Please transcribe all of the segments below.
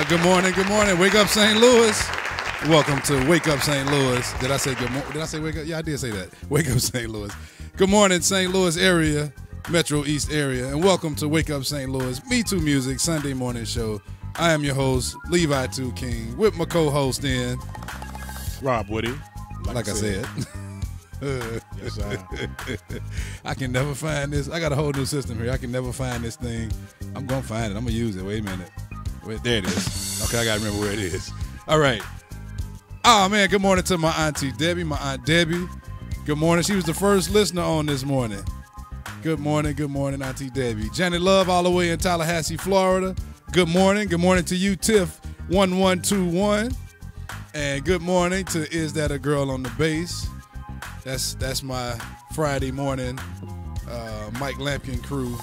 Good morning. Wake up, St. Louis. Welcome to Wake Up, St. Louis. Did I say good morning? Did I say wake up? Yeah, I did say that. Wake up, St. Louis. Good morning, St. Louis area, Metro East area, and welcome to Wake Up, St. Louis, MeTooMusic Sunday morning show. I am your host, Levi 2 King, with my co-host in Rob Woody. Like I said. Yes, I can never find this. I got a whole new system here. I can never find this thing. I'm going to find it. I'm going to use it. Wait a minute. Wait, there it is. Okay, I got to remember where it is. All right. Oh, man, good morning to my auntie Debbie, my Aunt Debbie. Good morning. She was the first listener on this morning. Good morning, Auntie Debbie. Janet Love all the way in Tallahassee, Florida. Good morning. Good morning to you, Tiff 1121. And good morning to Is That a Girl on the Bass? That's my Friday morning Mike Lampkin crew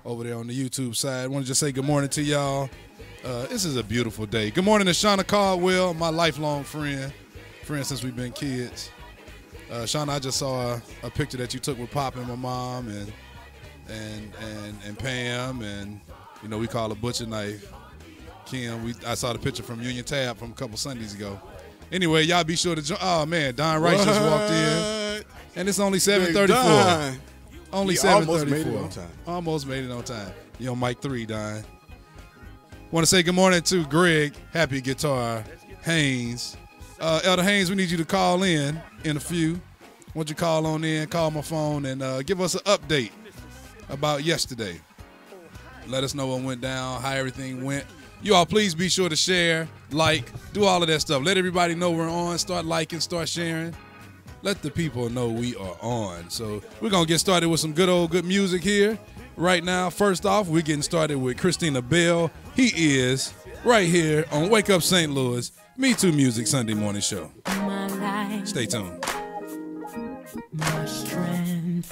over there on the YouTube side. I want to just say good morning to y'all. This is a beautiful day. Good morning to Shauna Caldwell, my lifelong friend since we've been kids. Shauna, I just saw a picture that you took with Pop and my mom and Pam, and you know we call her Butcher Knife. Kim, I saw the picture from Union Tab from a couple Sundays ago. Anyway, y'all be sure to join. Oh man, Don Rice just walked in, and it's only 7:34. Only 7:34. Almost made it on time. Almost made it on time. You on mic 3, Don. Want to say good morning to Greg, Happy Guitar, Haynes. Elder Haynes, we need you to call in a few. Want you to call on in, call my phone, and give us an update about yesterday. Let us know what went down, how everything went. You all please be sure to share, like, do all of that stuff. Let everybody know we're on. Start liking, start sharing. Let the people know we are on. So we're going to get started with some good music here. Right now, first off, we're getting started with Christina Bell. He is right here on Wake Up St. Louis, MeTooMusic Sunday morning show. My life, stay tuned. My strength,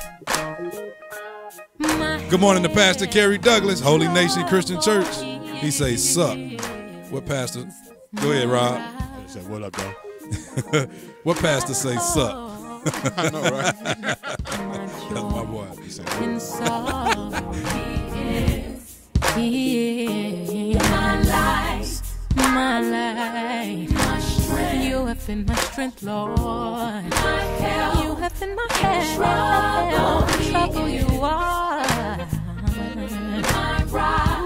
good morning to Pastor Kerry Douglas, Holy Nation Christian Church. He say, sup. What pastor? Go ahead, Rob. He said, what up, dog? What pastor say, sup? I know, right? That's my boy. He said, He is my life, my strength. You have been my strength, Lord. My help. You have been my help. Trouble you are. My rock.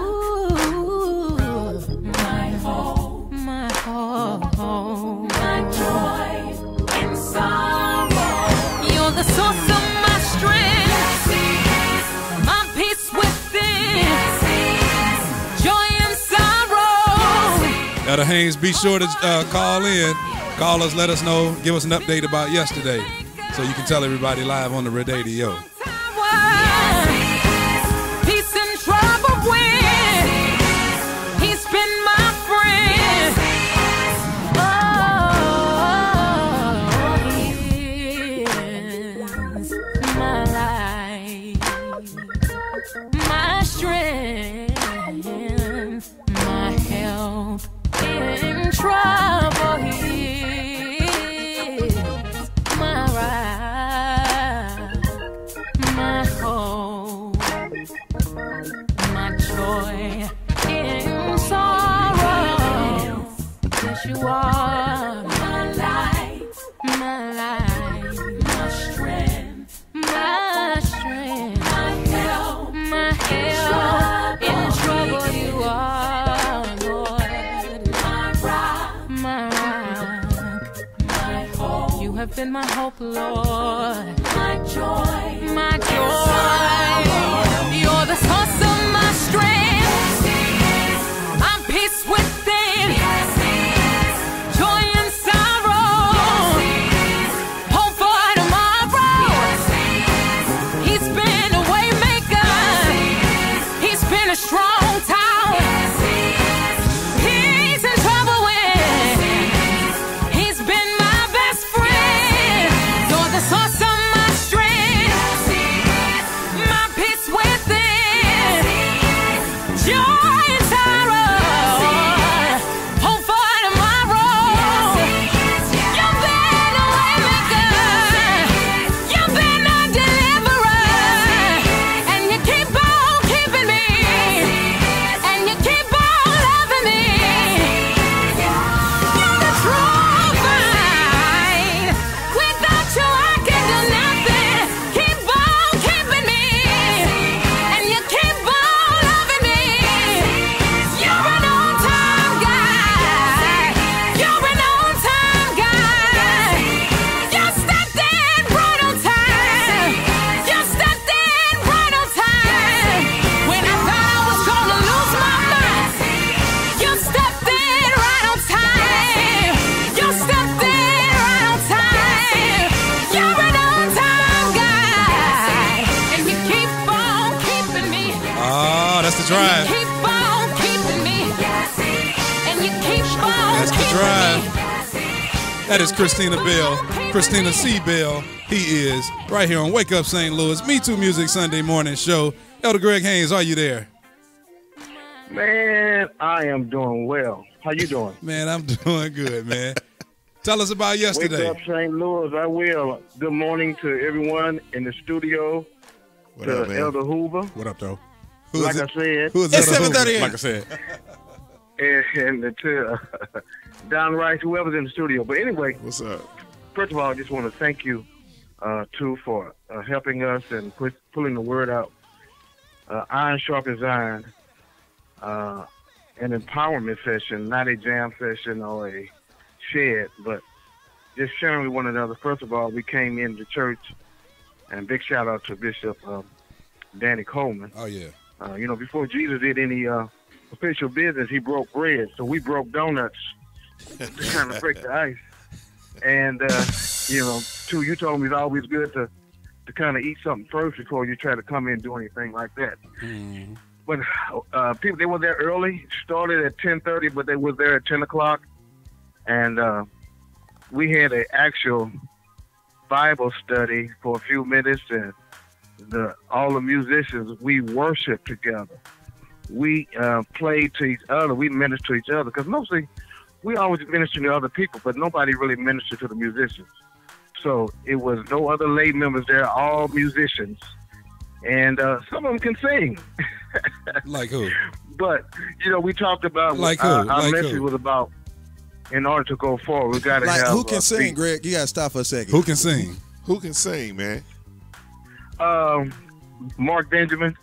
My hope, my joy in sorrow. You're the source of my strength, yes, my peace within, yes, joy in sorrow. Elder Haynes, be sure to call in. Call us, let us know, give us an update about yesterday so you can tell everybody live on the radio. Peace in trouble when he's been my friend. My strength, my help in trouble, He is my rock, my hope, my joy in sorrow. Yes, you are my life, my strength, my strength. My help in trouble, you are, Lord. My rock, my hope. You have been my hope, Lord. My joy, You're the source of my strength. I'm peace within, joy in sorrow, hope for tomorrow. He's been a way maker. He's been a strong tower. He's in trouble when he's been my best friend. You're the source of my strength, my peace within, joy in sorrow, hope for tomorrow. You've been a way maker. You've been a deliverer, and you keep on keeping me. drive. Keep on keeping me. And you keep on That's the keeping drive. me. That is Christina Bell, Christina C. Bell. He is right here on Wake Up St. Louis, MeTooMusic Sunday morning show. Elder Greg Haynes, are you there? Man, I am doing well. How you doing? Man, I'm doing good, man. Tell us about yesterday. Wake up, St. Louis. I will. Good morning to everyone in the studio. What to up, man? Elder Hoover. What up, though? Who is Like it? I said, Who is It's Elder Hoover? 7:38. Like I said. and to Don Rice, whoever's in the studio. But anyway, What's up? first of all, I just want to thank you, too, for helping us and pulling the word out. Iron sharpens iron. An empowerment session, not a jam session or a shed, but just sharing with one another. First of all, we came into church, and big shout out to Bishop Danny Coleman. Oh, yeah. Before Jesus did any official business, he broke bread. So we broke donuts to kind of break the ice. And, too, you told me it's always good to kind of eat something first before you try to come in and do anything like that. Mm-hmm. But people, they were there early, started at 10:30, but they were there at 10 o'clock. And we had an actual Bible study for a few minutes, and all the musicians, we worshiped together. We played to each other. We ministered to each other, because mostly we always minister to other people, but nobody really ministered to the musicians. So it was no other lay members there, all musicians. And some of them can sing. Like who? But, we talked about Like who? our Like message who? was about, in order to go forward, we got to Like, have who can sing, beat. Greg? You got to stop for a second. Who can sing? Who can sing, man? Mark Benjamin.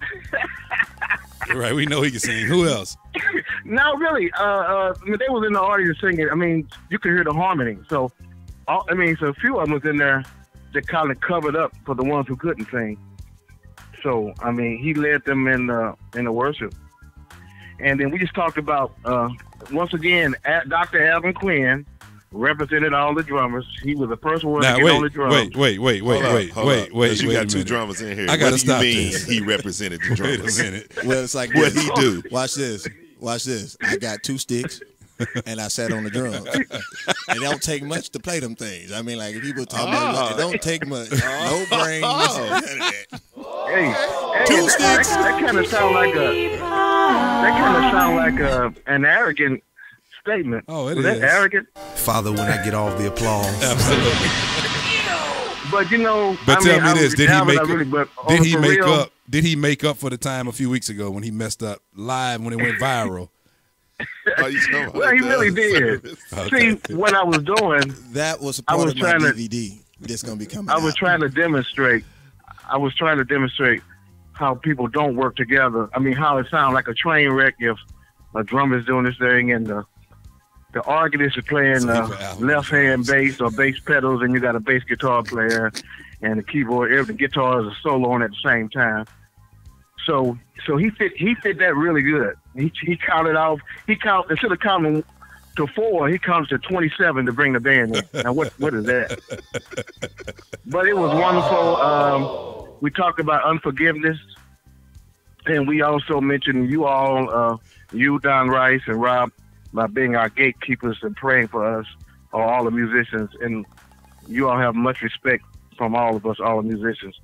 Right, we know he can sing. Who else? No, really. They was in the audience singing. I mean, you could hear the harmony. So, so a few of them was in there that kind of covered up for the ones who couldn't sing. So, he led them in the worship. And then we just talked about, once again, Dr. Alvin Quinn represented all the drummers. He was the first one Now, to get on the drums. wait. Because you wait got a two minute. drummers in here. I gotta What do stop you mean this. he represented the Wait drummers? a minute. Well, it's like What this. he do? Watch this. Watch this. I got 2 sticks, and I sat on the drums. It don't take much to play them things. I mean, like, if people talk about it don't take much. No brains. None of that. Hey, 2 sticks. That kind of sound like an arrogant statement. Oh, it Was is. that arrogant? Father, when I get all the applause. Absolutely. But But tell me this: Did Did he make up for the time a few weeks ago when he messed up live when it went viral? Oh, you talking about Well, he the really did. Okay. See, what I was doing, That was a I part was of my trying to- DVD that's going to be coming I was out. trying to demonstrate. How people don't work together. I mean, how it sounds like a train wreck if a drummer is doing this thing and the organist is playing left hand bass or bass pedals, and you got a bass guitar player and the keyboard. Every guitar is a solo on at the same time. So he fit that really good. He counted off. Instead of counting to 4, he counted to 27 to bring the band in. Now what is that? But it was wonderful. We talked about unforgiveness, and we also mentioned you all, you, Don Rice, and Rob, by being our gatekeepers and praying for us, or all the musicians. And you all have much respect from all of us, all the musicians.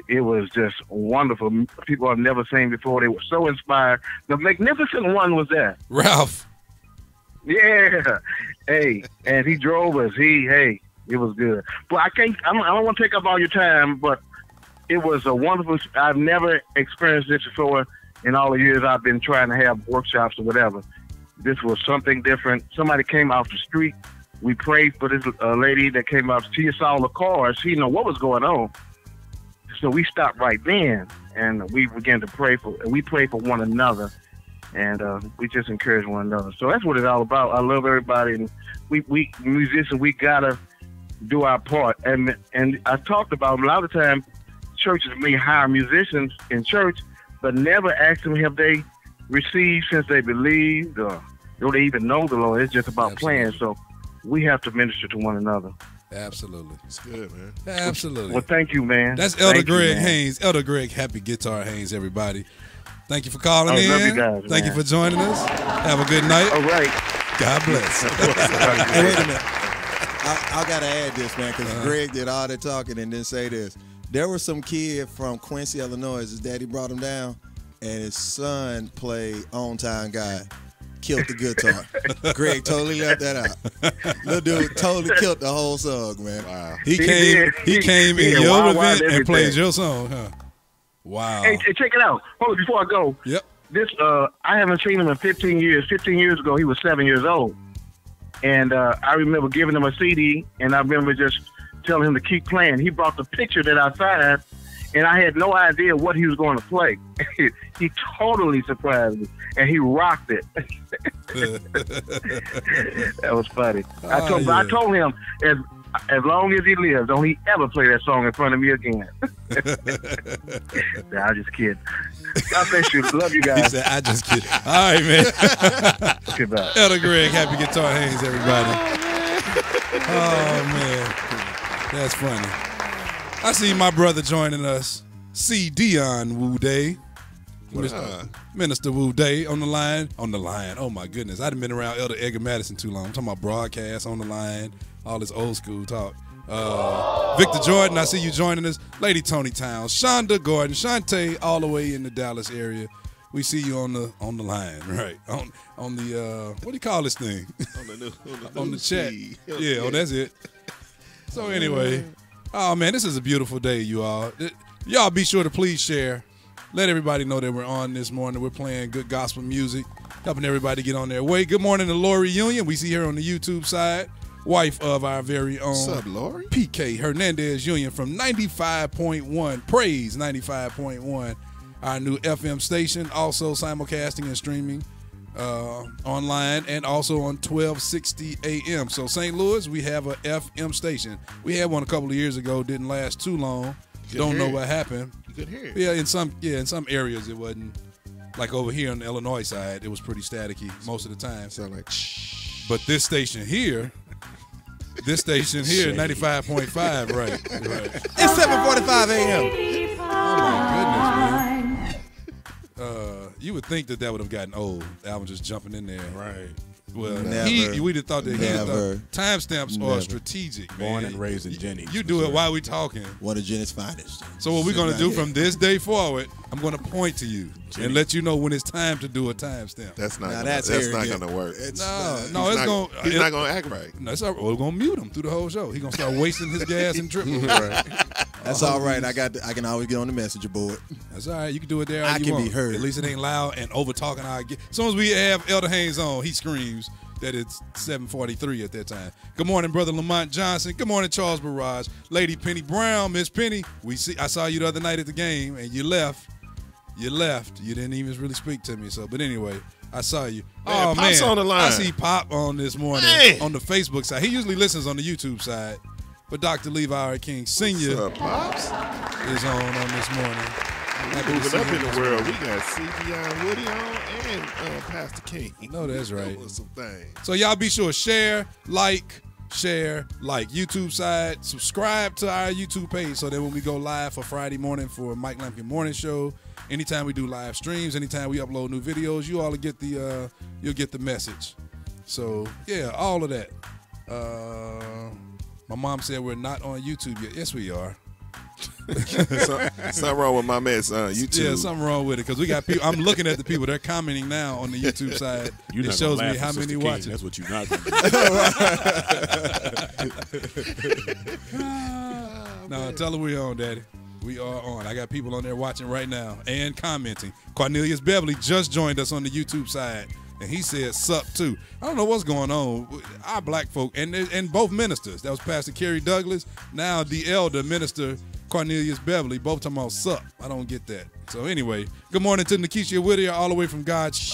It was just wonderful. People I've never seen before. They were so inspired. The magnificent one was there. Ralph. Yeah. Hey, and he drove us. It was good. But I don't want to take up all your time, but it was a wonderful. I've never experienced this before in all the years I've been trying to have workshops or whatever. This was something different. Somebody came off the street. We prayed for this lady that came out. She saw the cars. She didn't know what was going on. So we stopped right then, and we began to pray for. And we prayed for one another, and we just encourage one another. So that's what it's all about. I love everybody, and we musicians, we gotta do our part. And I talked about a lot of times, churches may hire musicians in church, but never ask them have they received since they believed, or do they even know the Lord. It's just about playing. So we have to minister to one another. Absolutely. It's good, man. Absolutely. Well, thank you, man. That's Elder Thank you, Greg man. Haynes. Elder Greg, happy guitar Haynes, everybody. Thank you for calling in. Love you guys, Thank you man. for joining us. Have a good night. All right. God bless. Hey, wait a minute. I got to add this, man, because Greg did all the talking and didn't say this. There was some kid from Quincy, Illinois. His daddy brought him down, and his son played On Time Guy. Killed the guitar. Greg totally left that out. Little dude totally killed the whole song, man. Wow. He came in your wild event and everything. played your song, huh? Wow. Hey, check it out. Hold on, before I go. Yep. This I haven't seen him in 15 years. 15 years ago, he was 7 years old, and I remember giving him a CD, and I remember just telling him to keep playing. He brought the picture that I signed, and I had no idea what he was going to play. He totally surprised me, and he rocked it. That was funny. I told him as long as he lives, don't he ever play that song in front of me again. Nah, I'm just kidding. God bless you. Love you He guys. said, I just kidding. All right, man. Goodbye. Elder Greg, happy Guitar Hands, everybody. Oh, man. That's funny. I see my brother joining us, C. Dion Wu Day. Minister Wu Day on the line. On the line. Oh, my goodness. I done been around Elder Edgar Madison too long. I'm talking about broadcast on the line, all this old school talk. Victor Jordan, I see you joining us. Lady Tony Towns, Shonda Gordon, Shantae, all the way in the Dallas area. We see you on the line, right? On the what do you call this thing? On the chat. Yeah, oh, that's it. So anyway, oh man, this is a beautiful day, you all. Y'all be sure to please share. Let everybody know that we're on this morning. We're playing good gospel music, helping everybody get on their way. Good morning to Lori Union. We see her on the YouTube side. Wife of our very own What's up, Lori? PK Hernandez Union from 95.1, Praise 95.1, our new FM station, also simulcasting and streaming online and also on 1260 AM. So St. Louis, we have a FM station. We had one a couple of years ago, didn't last too long. Don't know what happened. You could hear it. Yeah, in some areas it wasn't. Like over here on the Illinois side, it was pretty staticky most of the time. Sound like shh. But this station here, 95.5, right. It's 7:45 a.m. Oh my goodness, man. You would think that would have gotten old. Album just jumping in there. Right. Well, Never. we'd have thought that Never. timestamps are Never. strategic, man. Born and raised in Jennings. You do it while we talking. One of Jenny's finest. So what we're Sitting going to right do here. from this day forward, I'm going to point to you and let you know when it's time to do a timestamp. That's not. Now, Gonna, that's that's not arrogant. gonna work. It's No, it's going. He's not gonna act right. No, it's all right. We're gonna mute him through the whole show. He's gonna start wasting his gas and tripping. That's all right. I can always get on the messenger board. That's all right. You can do it there. All I you can be want. heard. At least it ain't loud and over talking. As soon as we have Elder Haynes on, he screams that it's 7:43 at that time. Good morning, Brother Lamont Johnson. Good morning, Charles Barrage. Lady Penny Brown, Miss Penny. I saw you the other night at the game, and you left. You didn't even really speak to me. So, but anyway, I saw you. Man, Pop's on the line. I see Pop on this morning Man. on the Facebook side. He usually listens on the YouTube side, but Dr. Levi King Sr. What's up, Pops? is on this morning. Happy to Moving see up him in this the world, morning. we got CBI Woody on and Pastor King. No, that's right. Doing some things. So y'all be sure share, like, YouTube side, subscribe to our YouTube page so that when we go live for Friday morning for Mike Lampkin Morning Show, anytime we do live streams, anytime we upload new videos, you all will get you'll get the message. So yeah, all of that. My mom said we're not on YouTube yet. Yes, we are. Something wrong with my man's YouTube. Yeah, something wrong with it because we got people. I'm looking at the people. They're commenting now on the YouTube side. You're It not shows gonna me laugh how at many Sister King. watch it. That's what you're not going to do. No, tell her we're on, Daddy. We are on. I got people on there watching right now and commenting. Cornelius Beverly just joined us on the YouTube side, and he said sup too. I don't know what's going on. Our black folk, and both ministers. That was Pastor Kerry Douglas. Now the elder minister, Cornelius Beverly, both talking about sup. I don't get that. So anyway, good morning to Nikisha Whittier, all the way from God's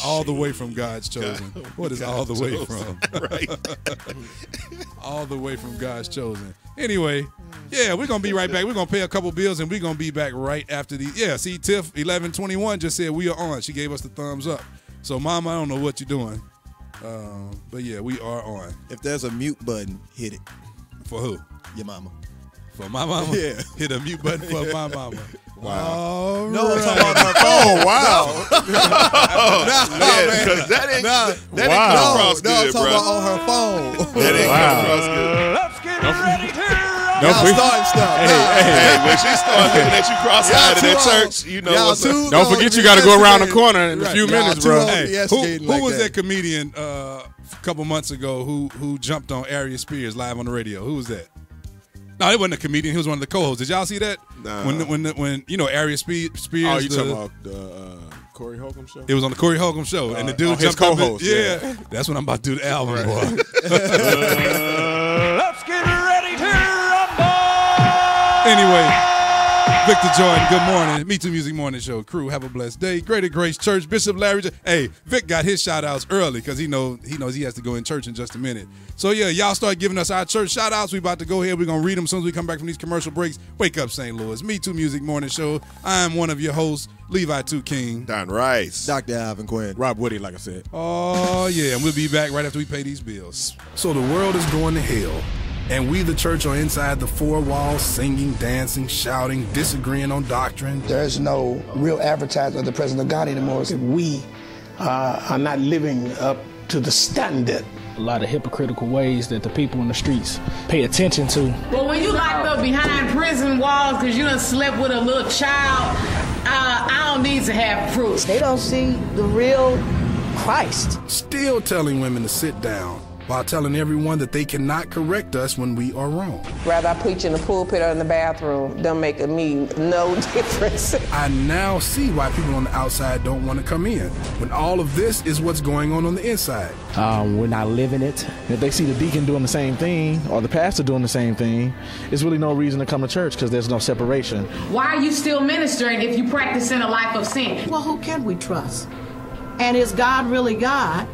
chosen. What is all the way from? Right. All the way from God's chosen. Anyway, yeah, we're gonna be right back. We're gonna pay a couple bills and we're gonna be back right after the. Yeah, see, Tiff 1121 just said we are on. She gave us the thumbs up. So, Mama, I don't know what you're doing, but yeah, we are on. If there's a mute button, hit it. For who? Your mama. For my mama? Yeah. Hit a mute button for my mama. Wow. No, I'm talking about her phone. Oh, wow. Because that ain't Wow. come across No, I'm good, talking bro. about on her phone. That ain't come across good. Y'all starting stuff. Hey, when she starts looking at you cross-eyed in that church, you know what's up. Don't forget you got to go around the corner in a few minutes, bro. Hey, who was that comedian a couple months ago who jumped on Ari Spears live on the radio? Who was that? No, it wasn't a comedian. He was one of the co-hosts. Did y'all see that? Nah. When you know Ari Spears? Oh, you talking about the Corey Holcomb show? It was on the Corey Holcomb show, and the dude his jumped co-host. up. Yeah, that's when I'm about to do the album, boy. Let's get ready to rumble. Anyway, Victor Jordan, good morning. MeTooMusic Morning Show crew, have a blessed day. Greater Grace Church, Bishop Larry. Hey, Vic got his shout-outs early because he knows he has to go in church in just a minute. So, yeah, y'all start giving us our church shout-outs. We about to go ahead. We're going to read them as soon as we come back from these commercial breaks. Wake up, St. Louis. MeTooMusic Morning Show. I am one of your hosts, Levi 2 King. Don Rice. Dr. Alvin Quinn. Rob Woody, like I said. Oh, yeah, and we'll be back right after we pay these bills. So the world is going to hell, and we, the church, are inside the four walls, singing, dancing, shouting, disagreeing on doctrine. There's no real advertisement of the presence of God anymore. We are not living up to the standard. A lot of hypocritical ways that the people in the streets pay attention to. Well, when you locked up behind prison walls because you done slept with a little child, I don't need to have proof. They don't see the real Christ. Still telling women to sit down, while telling everyone that they cannot correct us when we are wrong. Whether I preach in the pulpit or in the bathroom, don't make me no difference. I now see why people on the outside don't want to come in, when all of this is what's going on the inside. We're not living it. If they see the deacon doing the same thing or the pastor doing the same thing, there's really no reason to come to church because there's no separation. Why are you still ministering if you practicing a life of sin? Well, who can we trust? And is God really God?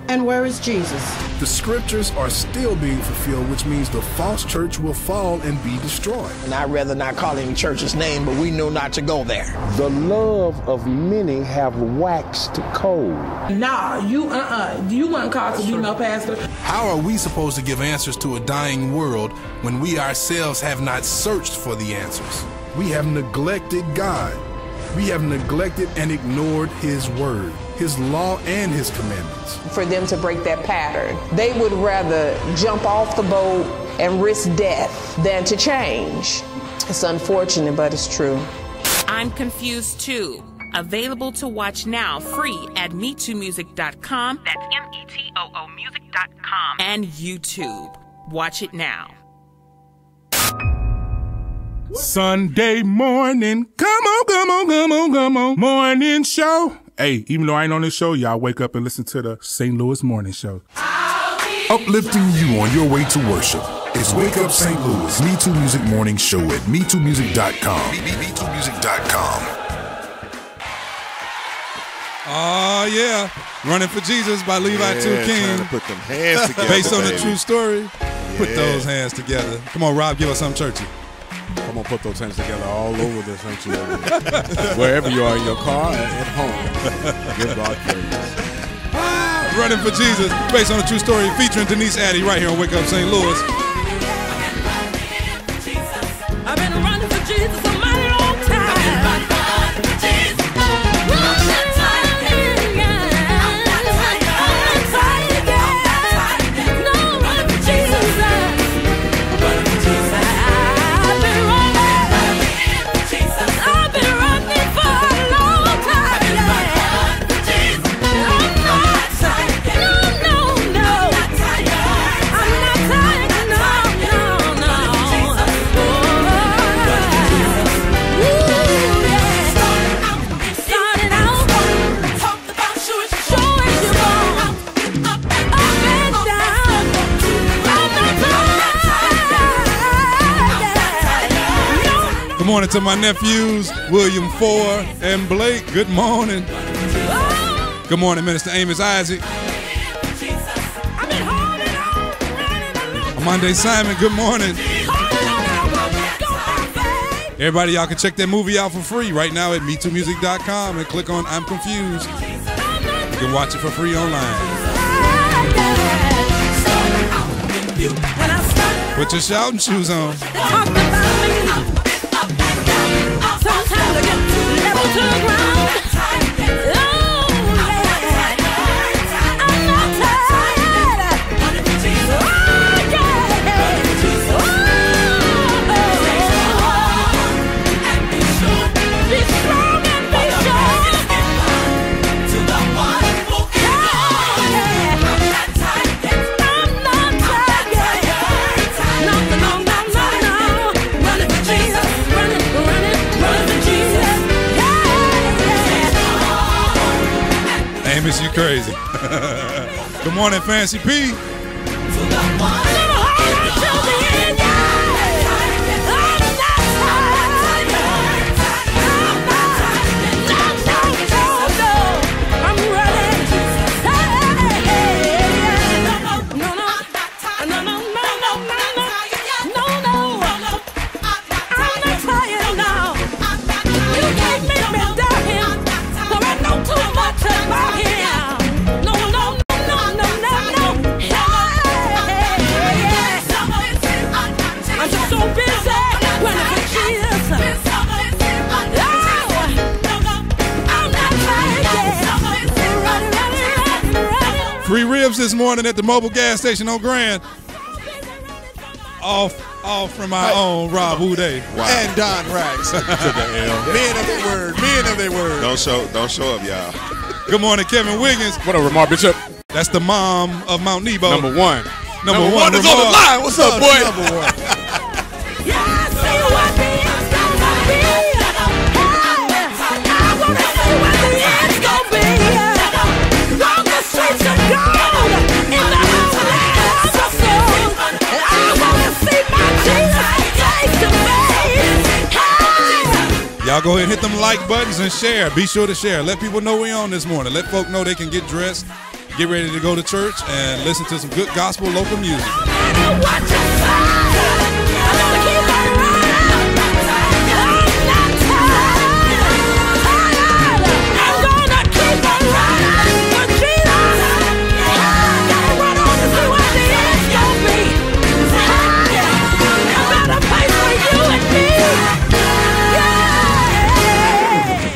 And where is Jesus? The scriptures are still being fulfilled, which means the false church will fall and be destroyed. And I'd rather not call any church's name, but we know not to go there. The love of many have waxed cold. Nah, you weren't called to be no pastor. How are we supposed to give answers to a dying world when we ourselves have not searched for the answers? We have neglected God. We have neglected and ignored His word, His law, and His commandments. For them to break that pattern, they would rather jump off the boat and risk death than to change. It's unfortunate, but it's true. I'm Confused Too. Available to watch now, free at MeTooMusic.com. That's MeToo Music.com. And YouTube. Watch it now. Sunday morning, come on, morning show. Hey, even though I ain't on this show, y'all wake up and listen to the St. Louis Morning Show. Uplifting you on your way to worship. It's Wake Up St. Louis, MeTooMusic Morning Show at MeTooMusic.com. MeTooMusic.com. Oh, yeah. Running for Jesus by Levi 2 King. Trying to put them hands together. Based on baby. a true story. Yeah. Put those hands together. Come on, Rob, give us something churchy. I'm going to put those hands together all over this sanctuary. Wherever you are, in your car, at home. Give God praise. Running for Jesus, based on a true story, featuring Denise Addy right here on Wake Up St. Louis. I've been running for Jesus a mighty long time. I've been running for Jesus. Good morning to my nephews, William Ford and Blake. Good morning. Good morning, Minister Amos Isaac. Monday Simon, good morning. Everybody, y'all can check that movie out for free right now at MeTooMusic.com and click on I'm Confused. You can watch it for free online. Put your shouting shoes on. Sometimes Gotta get level to the ground. Amos, you crazy. Good morning, Fancy P. Free ribs this morning at the mobile gas station on Grand. All from our own Rob Uday. Wow. And Don Rax. To the L. Men of their word. Men of their word. Don't show up, y'all. Good morning, Kevin Wiggins. What up, Ramar Bishop? That's the mom of Mount Nebo. Number one. Number one is on the line. What's up, boy? Number one. Y'all go ahead and hit them like buttons and share. Be sure to share. Let people know we're on this morning. Let folk know they can get dressed, get ready to go to church, and listen to some good gospel local music.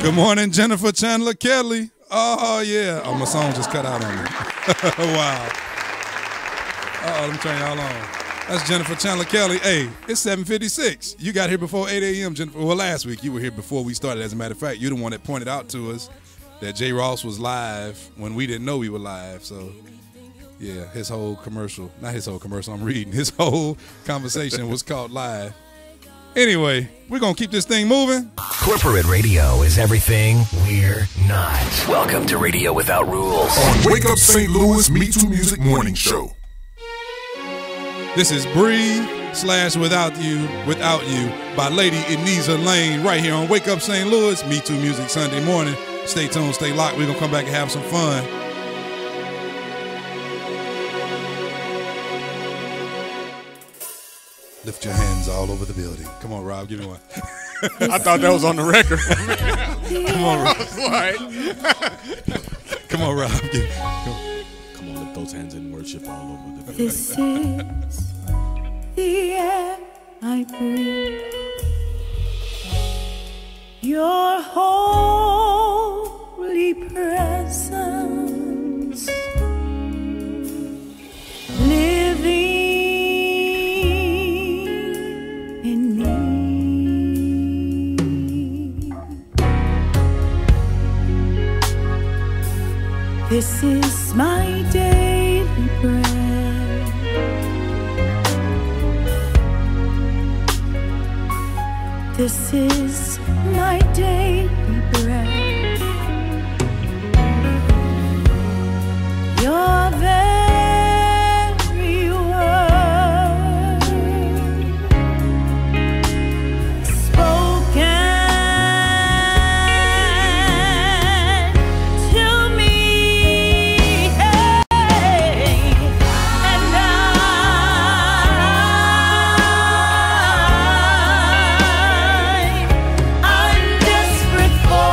Good morning, Jennifer Chandler Kelly. Oh, yeah. Oh, my song just cut out on me. Wow. Let me turn y'all on. That's Jennifer Chandler Kelly. Hey, it's 7:56. You got here before 8 a.m., Jennifer. Well, last week you were here before we started. As a matter of fact, you're the one that pointed out to us that J. Ross was live when we didn't know we were live. So, yeah, his whole commercial, not his whole commercial, I'm reading. His whole conversation was called live. Anyway, we're going to keep this thing moving. Corporate radio is everything we're not. Welcome to Radio Without Rules. On Wake Up St. Louis MeTooMusic Morning Show. This is Breathe / Without You by Lady Eniza Lane right here on Wake Up St. Louis MeTooMusic Sunday morning. Stay tuned, stay locked. We're going to come back and have some fun. Lift your hands all over the building. Come on, Rob, give me one. I thought that was on the record. Come on, Rob. Come on, Rob. Come on, lift those hands in worship all over the building. This is the air I breathe. Your holy presence living in me. This is my daily bread. This is my daily bread. Your very word spoken to me, and I'm desperate for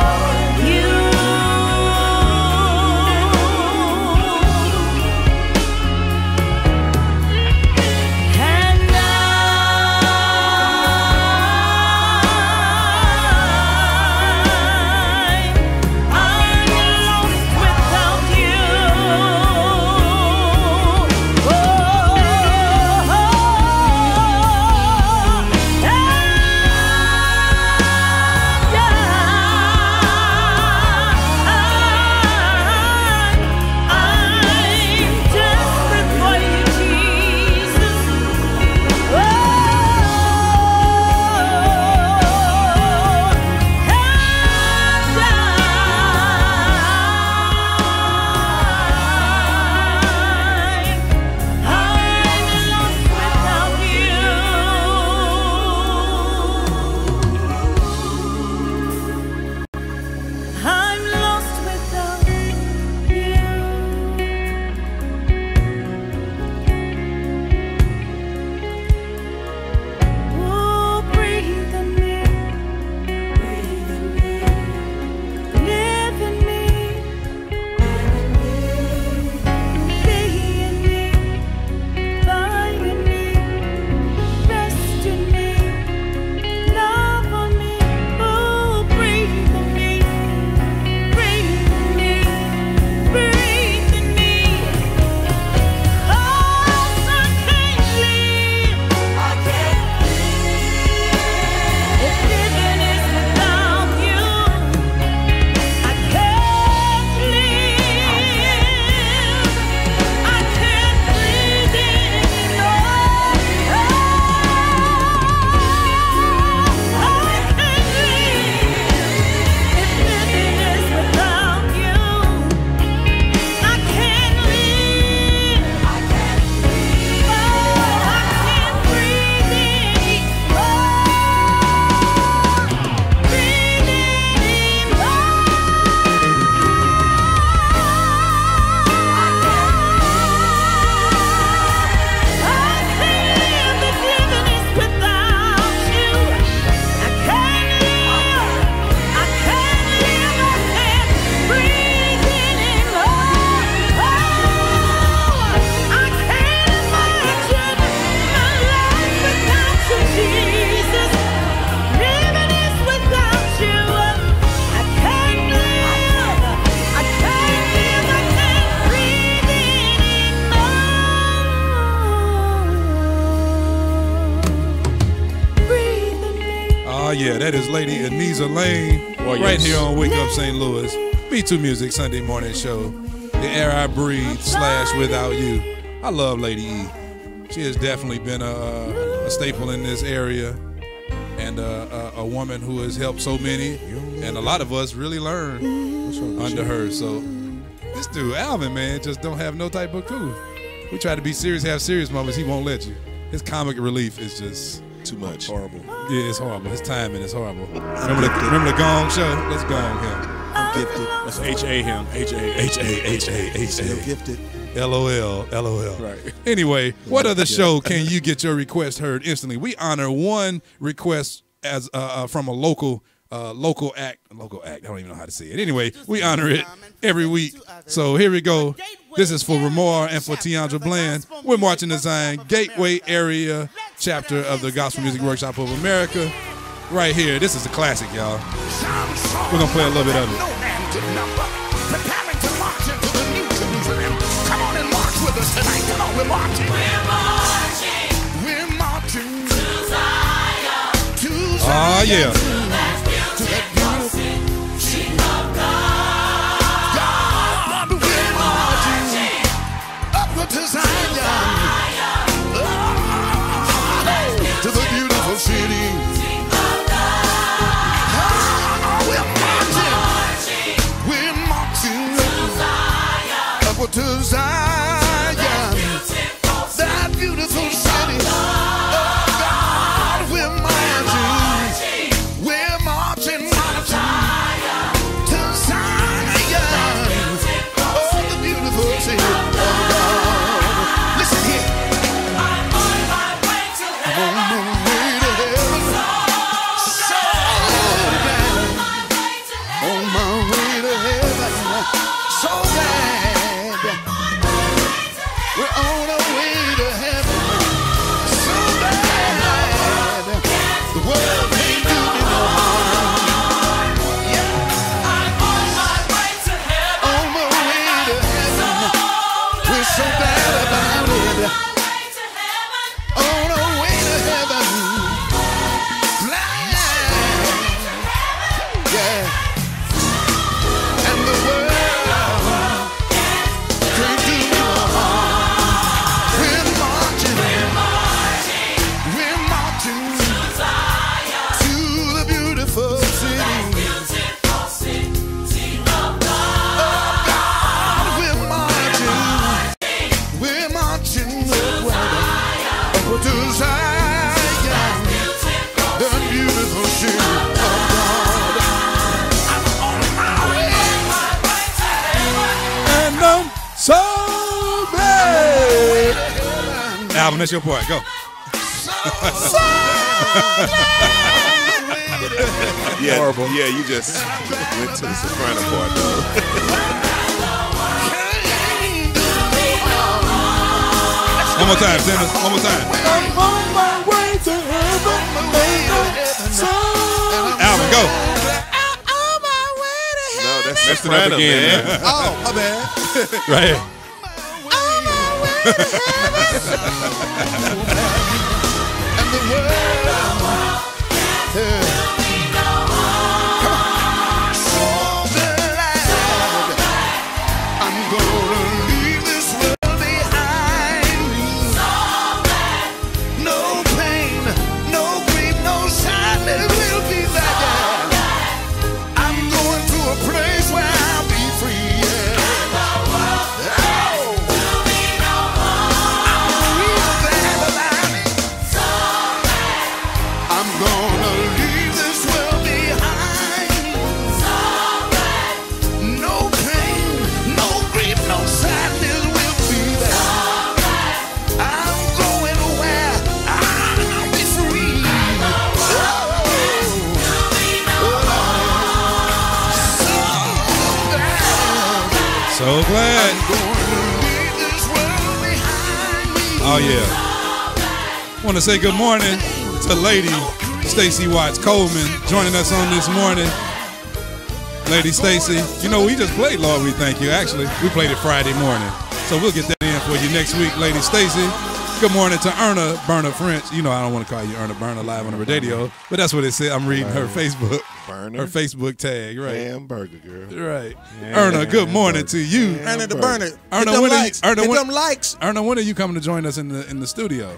Yeah, that is Lady Anisa Lane, right here on Wake Up St. Louis. MeTooMusic Sunday morning show. The air I breathe / without you. I love Lady E. She has definitely been a staple in this area, and a woman who has helped so many, and a lot of us really learn under her. So this dude Alvin, man, just don't have no type of clue. We try to be serious, have serious moments. He won't let you. His comic relief is just too much. Horrible. Yeah, it's horrible. His timing is horrible. Remember the Gong Show? Let's gong him. I'm gifted. Let's H-A him. H-A. Still gifted. LOL. Right. Anyway, what other show can you get your request heard instantly? We honor one request as from a local act. I don't even know how to say it. Anyway, we honor it every week. So here we go. This is for Ramar and for Tiandra Bland. We're marching the Zion Gateway Area chapter of the Gospel Music Workshop of America. Right here. This is a classic, y'all. We're going to play a little bit of it. Preparing to march into the New Jerusalem. Come on and march with us tonight. Come on, we're marching. We're marching to Zion. To Zion. Oh, yeah. To that beautiful city of God. God, we're marching upward to Zion. To the beautiful city. To Zion, that beautiful city. Oh God, we're marching to Zion. Oh, the beautiful city of God. Listen here. I'm on my way to heaven. So glad. On my way to heaven. So glad. We're on our way to heaven. So bad. The world can't do me no harm. Yeah. I'm on my way to heaven. On my way to heaven. We're so bad about it. On our way to heaven. Glad. Yeah. And the world can't do me no harm. So glad. Alvin, that's your part. Go. Yeah, horrible. Yeah, you just went to the soprano part, though. One more time, Dennis. One more time. I'm on my way to heaven. Alvin, go. No, that's Messed it up again, man. Oh, my bad. Right here. And the world. So glad I'm gonna leave this world behind me. No pain, no grief, no sadness will be there. I'm going to a place where I'll be free. I'm gonna leave this world behind. No pain, no grief, no sadness will be there. I'm going where I'll be free. So glad. Oh, yeah. Want to say good morning to Lady Stacy Watts Coleman joining us on this morning. Lady Stacy, you know, we just played Lord We Thank You. Actually, we played it Friday morning. So we'll get that in for you next week, Lady Stacy. Good morning to Erna Berner French. You know I don't want to call you Erna Berner live on the radio, but that's what it said. I'm reading her Facebook. Burner. Her Facebook tag, right? Hamburger girl. Right. Erna, good morning to you. Erna the Burner. Erna, Get them when likes. Erna, Get when, them likes. Erna, when are you coming to join us in the studio?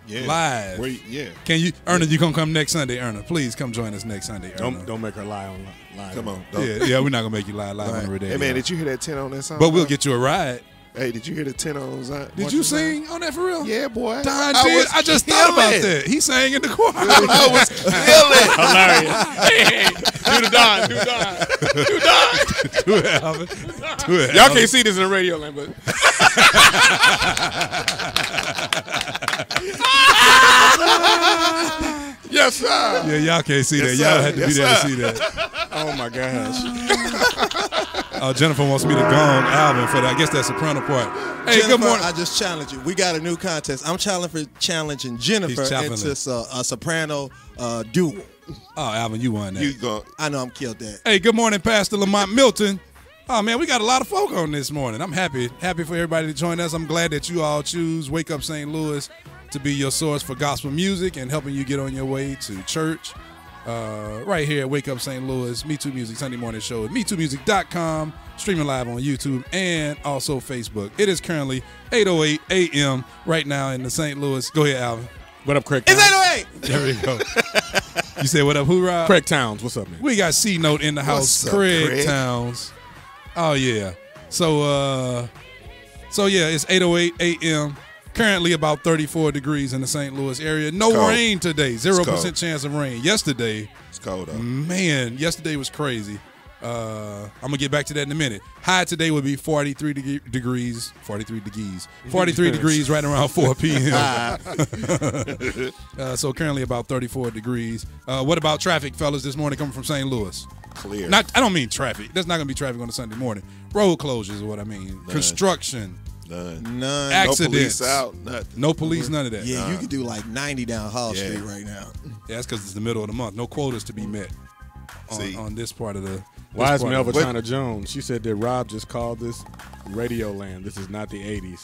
Yeah. Live. Yeah. Can you, Erna? You gonna come next Sunday, Erna? Please come join us next Sunday, Erna. Don't make her lie on live. Come on. Yeah, we're not gonna make you lie live on the radio. Hey man, did you hear that 10 on that song? But we'll get you a ride. Hey, did you hear the 10 on Zion? Did you sing on that for real? Yeah, boy. Don did. I just thought about that. He sang in the choir. I was killing. Hilarious. Hey, do the Don. Do Don. Do it, Alvin. Do it. Y'all can't see this in the radio land, but. Yes, sir. Yeah, y'all can't see that. Y'all had to be there to see that. Oh my gosh. Jennifer wants me to gong Alvin for that. I guess that soprano part. Hey, Jennifer, good morning. I just challenge you. We got a new contest. I'm challenging Jennifer into a soprano duo. Oh, Alvin, you won that. You go. I know I'm killed that. Hey, good morning, Pastor Lamont Milton. Oh man, we got a lot of folk on this morning. I'm happy for everybody to join us. I'm glad that you all choose Wake Up St. Louis to be your source for gospel music and helping you get on your way to church. Right here at Wake Up St. Louis, MeTooMusic Sunday morning show at MeTooMusic.com, streaming live on YouTube and also Facebook. It is currently 8:08 a.m. right now in the St. Louis. Go ahead, Alvin. What up, Craig? It's 8:08. There we go. You said what up, who, Rob? Craig Towns, what's up, man? We got C-Note in the house. What's up, Craig Towns. Oh yeah. So yeah, it's 8:08 a.m. Currently about 34 degrees in the St. Louis area. No rain today. 0% chance of rain. Yesterday, it's cold out. Man, yesterday was crazy. I'm gonna get back to that in a minute. High today would be 43 degrees. 43 degrees right around 4 p.m. So currently about 34 degrees. What about traffic, fellas, this morning coming from St. Louis? Clear. I don't mean traffic. There's not gonna be traffic on a Sunday morning. Road closures is what I mean. None. Construction. None. Accidents. No police out. Nothing. No police. None of that. Yeah, you could do like 90 down Hall Street right now. Yeah, that's because it's the middle of the month. No quotas to be met on this part of the. Why is Melva China Jones? She said that Rob just called this Radio Land. This is not the 80s.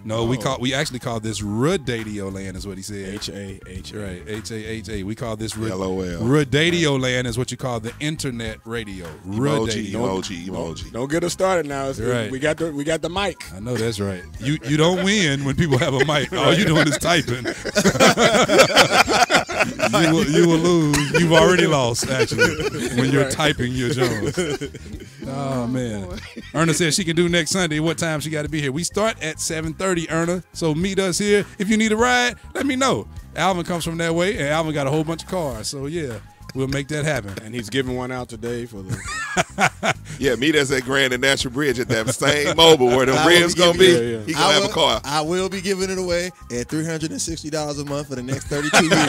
No, we actually called this Rudadio Land is what he said. H-A-H-A. Right, H-A-H-A. We call this LOL. Rudadio Land is what you call the internet radio. Emoji. Don't get us started now. Right. We got the mic. I know that's right. You don't win when people have a mic. All you doing is typing. You will lose. You've already lost, actually, when you're typing your Jones. Oh, man. Erna says she can do next Sunday. What time she got to be here? We start at 7:30, Erna. So meet us here. If you need a ride, let me know. Alvin comes from that way, and Alvin got a whole bunch of cars. So, yeah, we'll make that happen. And he's giving one out today for the... Yeah, meet us at Grand and Natural Bridge at that same mobile where the rims going to be. Yeah. He going to have a car. I will be giving it away at $360 a month for the next 32 years.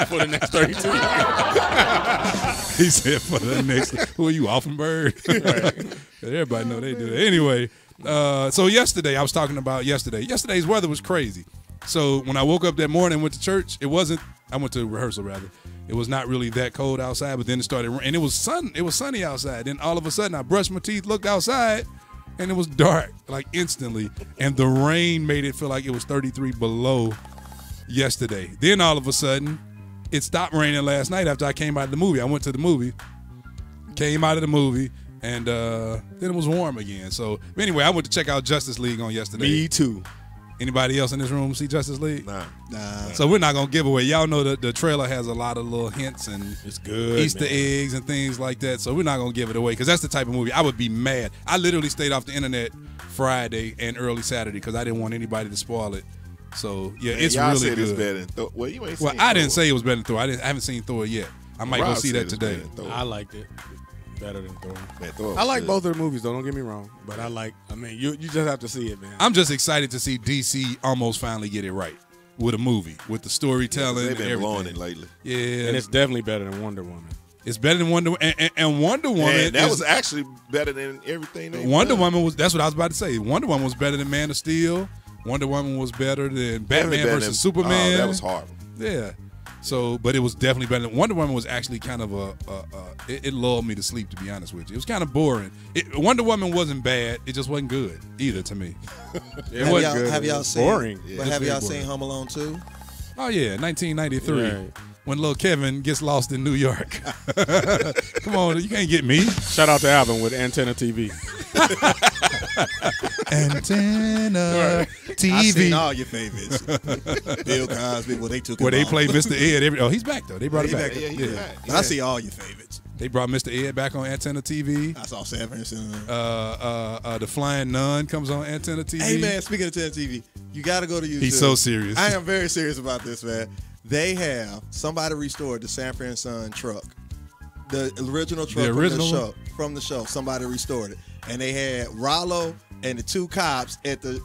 For the next 32 years. He said for the next, who are you, Offenberg? Right. Everybody know they do that. Anyway, so yesterday, I was talking about yesterday. Yesterday's weather was crazy. So when I woke up that morning and went to church, I went to rehearsal rather. It was not really that cold outside, but then it started, and it was sunny outside. Then all of a sudden I brushed my teeth, looked outside, and it was dark, like instantly. And the rain made it feel like it was 33 below yesterday. Then all of a sudden, it stopped raining last night after I came out of the movie. I went to the movie, came out of the movie, and then it was warm again. So anyway, I went to check out Justice League on yesterday. Me too. Anybody else in this room see Justice League? Nah. So we're not gonna give away. Y'all know the trailer has a lot of little hints and it's good, Easter eggs and things like that. So we're not gonna give it away because that's the type of movie I would be mad. I literally stayed off the internet Friday and early Saturday because I didn't want anybody to spoil it. So yeah, it's y'all really said good. It's better than Thor. Well, you ain't seen I didn't Thor. say it was better than Thor. I haven't seen Thor yet. I might go see that today. I liked it. Better than Thor. Man, Thor I like good. both of the movies, though. Don't get me wrong. But you just have to see it, man. I'm just excited to see DC almost finally get it right with a movie, with the storytelling. They've been and blowing everything. it lately. Yeah, and it's definitely better than Wonder Woman. It's better than Wonder Woman, and Wonder Woman. Man, that was actually better than everything. Wonder Woman was. That's what I was about to say. Wonder Woman was better than Man of Steel. Wonder Woman was better than Batman versus Superman. Oh, that was horrible. Yeah. So, but it was definitely better. Wonder Woman was actually kind of it lulled me to sleep, to be honest with you. It was kind of boring. Wonder Woman wasn't bad. It just wasn't good either to me. Have y'all seen? Boring. But have y'all seen Home Alone 2? Oh yeah, 1993. When little Kevin gets lost in New York. Come on, you can't get me. Shout out to Alvin with Antenna TV. Antenna TV. I've seen all your favorites. Bill Cosby. Well, they took him Where they off. played Mr. Ed. He's back though. They brought him back. He's back. But I see all your favorites. They brought Mr. Ed back on Antenna TV. I saw Severance. The Flying Nun comes on Antenna TV. Hey man, speaking of Antenna TV, you got to go to YouTube. He's so serious. I am very serious about this, man. They have somebody restored the Sanford and Son truck, the original truck from the show. Somebody restored it, and they had Rollo and the two cops at the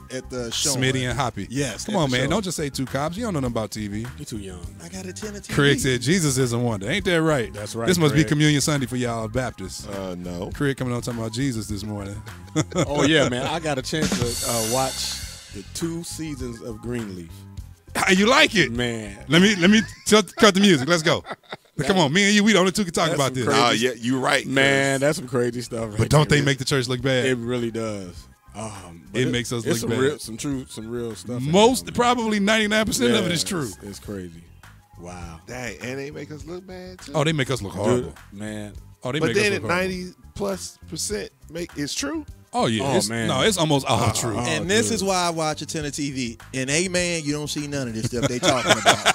show. Smitty and Hoppy. Yes. Come on, man. Don't just say two cops. You don't know nothing about TV. You're too young. I got a 10 of TV. Craig said Jesus is a wonder. Ain't that right? That's right. This must Craig. be Communion Sunday for y'all Baptists. No. Craig coming on talking about Jesus this morning. Oh yeah, man. I got a chance to watch the 2 seasons of Greenleaf. You like it, man? Let me cut the music. Let's go. Come on, me and you, we the only two can talk about this. Oh yeah, you're right, man. That's some crazy stuff. But don't they make the church look bad? It really does. It makes us look bad. Some real stuff. Probably 99% of it is true. It's crazy. Wow. Dang, and they make us look bad too. Oh, they make us look horrible, man. Oh, they but make then us look at horrible. 90+% it's true. Oh yeah, man. No, it's almost all true. And this is why I watch Antenna TV. In Amen, you don't see none of this stuff they talking about.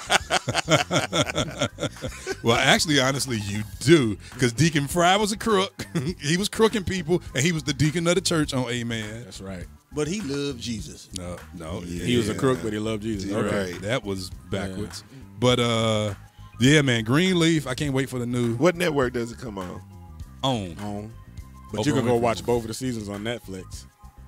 Well, actually, honestly, you do, because Deacon Fry was a crook. He was crooking people, and he was the deacon of the church on Amen. That's right. But he loved Jesus. No, he was a crook, but he loved Jesus. Okay, that was backwards. But yeah, man, Greenleaf. I can't wait for the new. What network does it come on? On. But you can go watch both of the seasons on Netflix.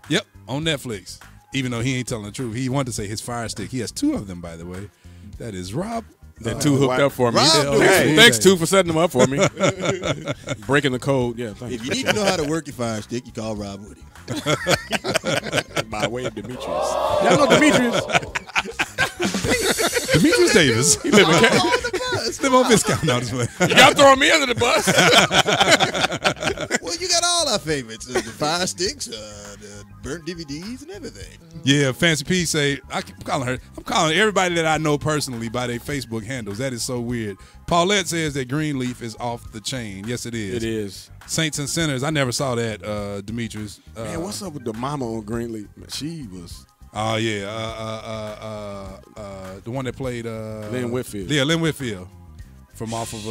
Yep, on Netflix. Even though he ain't telling the truth, he wanted to say his Fire Stick. He has 2 of them, by the way. That is Rob. That 2 hooked up for me. Hey, thanks 2 for setting them up for me. Breaking the code. Yeah. Thanks. If you need to know how to work your Fire Stick, you call Rob Woody. By way of Demetrius. Y'all know Demetrius. Demetrius Davis. He live in Live on Viscount. No, this way. Y'all throwing me under the bus. Well, you got all our favorites. The Fire Sticks, the burnt DVDs, and everything. Yeah, Fancy P say, I'm calling everybody that I know personally by their Facebook handles. That is so weird. Paulette says that Greenleaf is off the chain. Yes, it is. It is. Saints and Sinners. I never saw that, Demetrius. Man, what's up with the mama on Greenleaf? She was... Oh, yeah. The one that played... Lynn Whitfield. Yeah, Lynn Whitfield. From off of...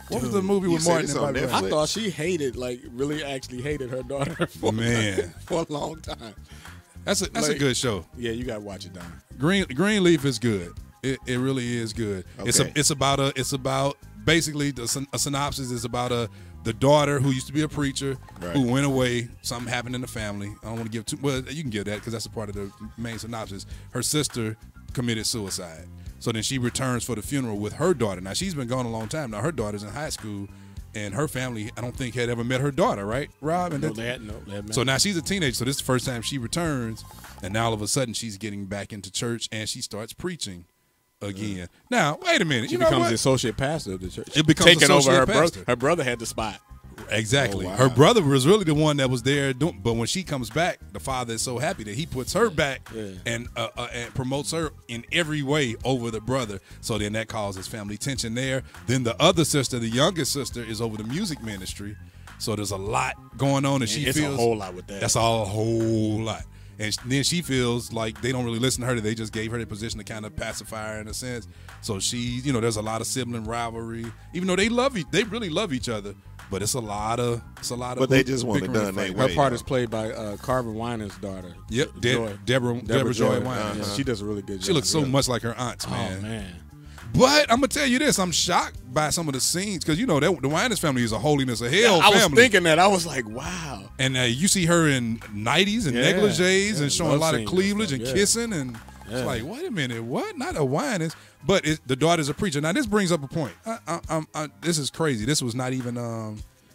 what was the movie with Martin and Bobby? I thought she really actually hated her daughter for a long time. That's a good show. Yeah, you got to watch it, Don. Greenleaf is good. It really is good. Okay. It's about basically a synopsis is about the daughter who used to be a preacher who went away. Something happened in the family. I don't want to give too. Well, you can give that because that's a part of the main synopsis. Her sister committed suicide, so then she returns for the funeral with her daughter. Now she's been gone a long time. Now her daughter's in high school, and her family I don't think had ever met her daughter, right, Rob? And they hadn't. So now she's a teenager. So this is the first time she returns, and now all of a sudden she's getting back into church and she starts preaching again. Now, wait a minute. She becomes the associate pastor of the church. It becomes taking over her pastor. brother. Her brother had the spot. Exactly. Oh, wow. Her brother was really the one that was there. But when she comes back, the father is so happy that he puts her back and promotes her in every way over the brother. So then that causes family tension there. Then the other sister, the youngest sister, is over the music ministry. So there's a lot going on, and she feels a whole lot with that. That's a whole lot. And then she feels like they don't really listen to her. That they just gave her the position to kind of pacify her in a sense. So she, there's a lot of sibling rivalry. Even though they really love each other. But it's a lot of. But they just want it done that way. Her part is played by Carver Winer's daughter. Yep, Deborah Joy Winer. Yeah, she does a really good job. She looks so much like her aunts, man. Oh man. But I'm gonna tell you this: I'm shocked by some of the scenes because the Winans family is a holiness of hell I family. was thinking that. I was like, wow. And you see her in 90s and negligees and showing a lot of cleavage and kissing, and it's like, wait a minute, what? Not a Winans, but the daughter's a preacher. Now this brings up a point. This is crazy. This was not even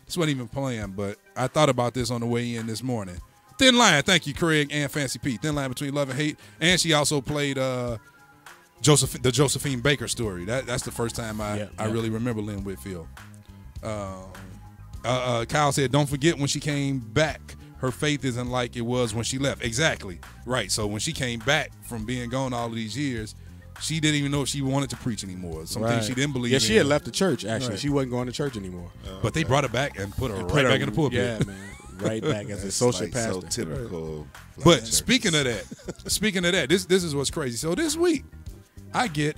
this wasn't even planned, but I thought about this on the way in this morning. Thin line, thank you, Craig and Fancy Pete. Thin line between love and hate, and she also played the Josephine Baker story. That's the first time I really remember Lynn Whitfield. Kyle said, don't forget when she came back, her faith isn't like it was when she left. Exactly. Right. So when she came back from being gone all of these years, she didn't even know if she wanted to preach anymore. Some things she didn't believe in. Yeah, she had left the church, actually. Right. She wasn't going to church anymore. But they brought her back and put her back in the pulpit. Yeah, man. Right back as a social pastor. So typical. But speaking of that, this is what's crazy. So this week, I get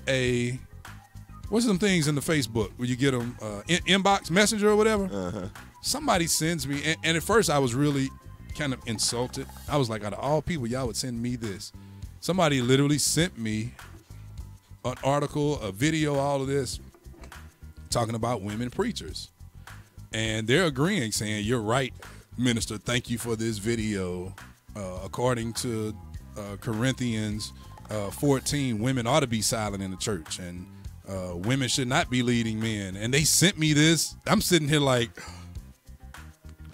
what's some things in the Facebook where you get them inbox messenger or whatever. Somebody sends me, and at first I was really kind of insulted. I was like, out of all people, y'all would send me this. Somebody literally sent me an article, a video, all of this, talking about women preachers. And they're agreeing, saying, you're right, minister, thank you for this video. According to Corinthians 14, women ought to be silent in the church, and women should not be leading men. And they sent me this. I'm sitting here like,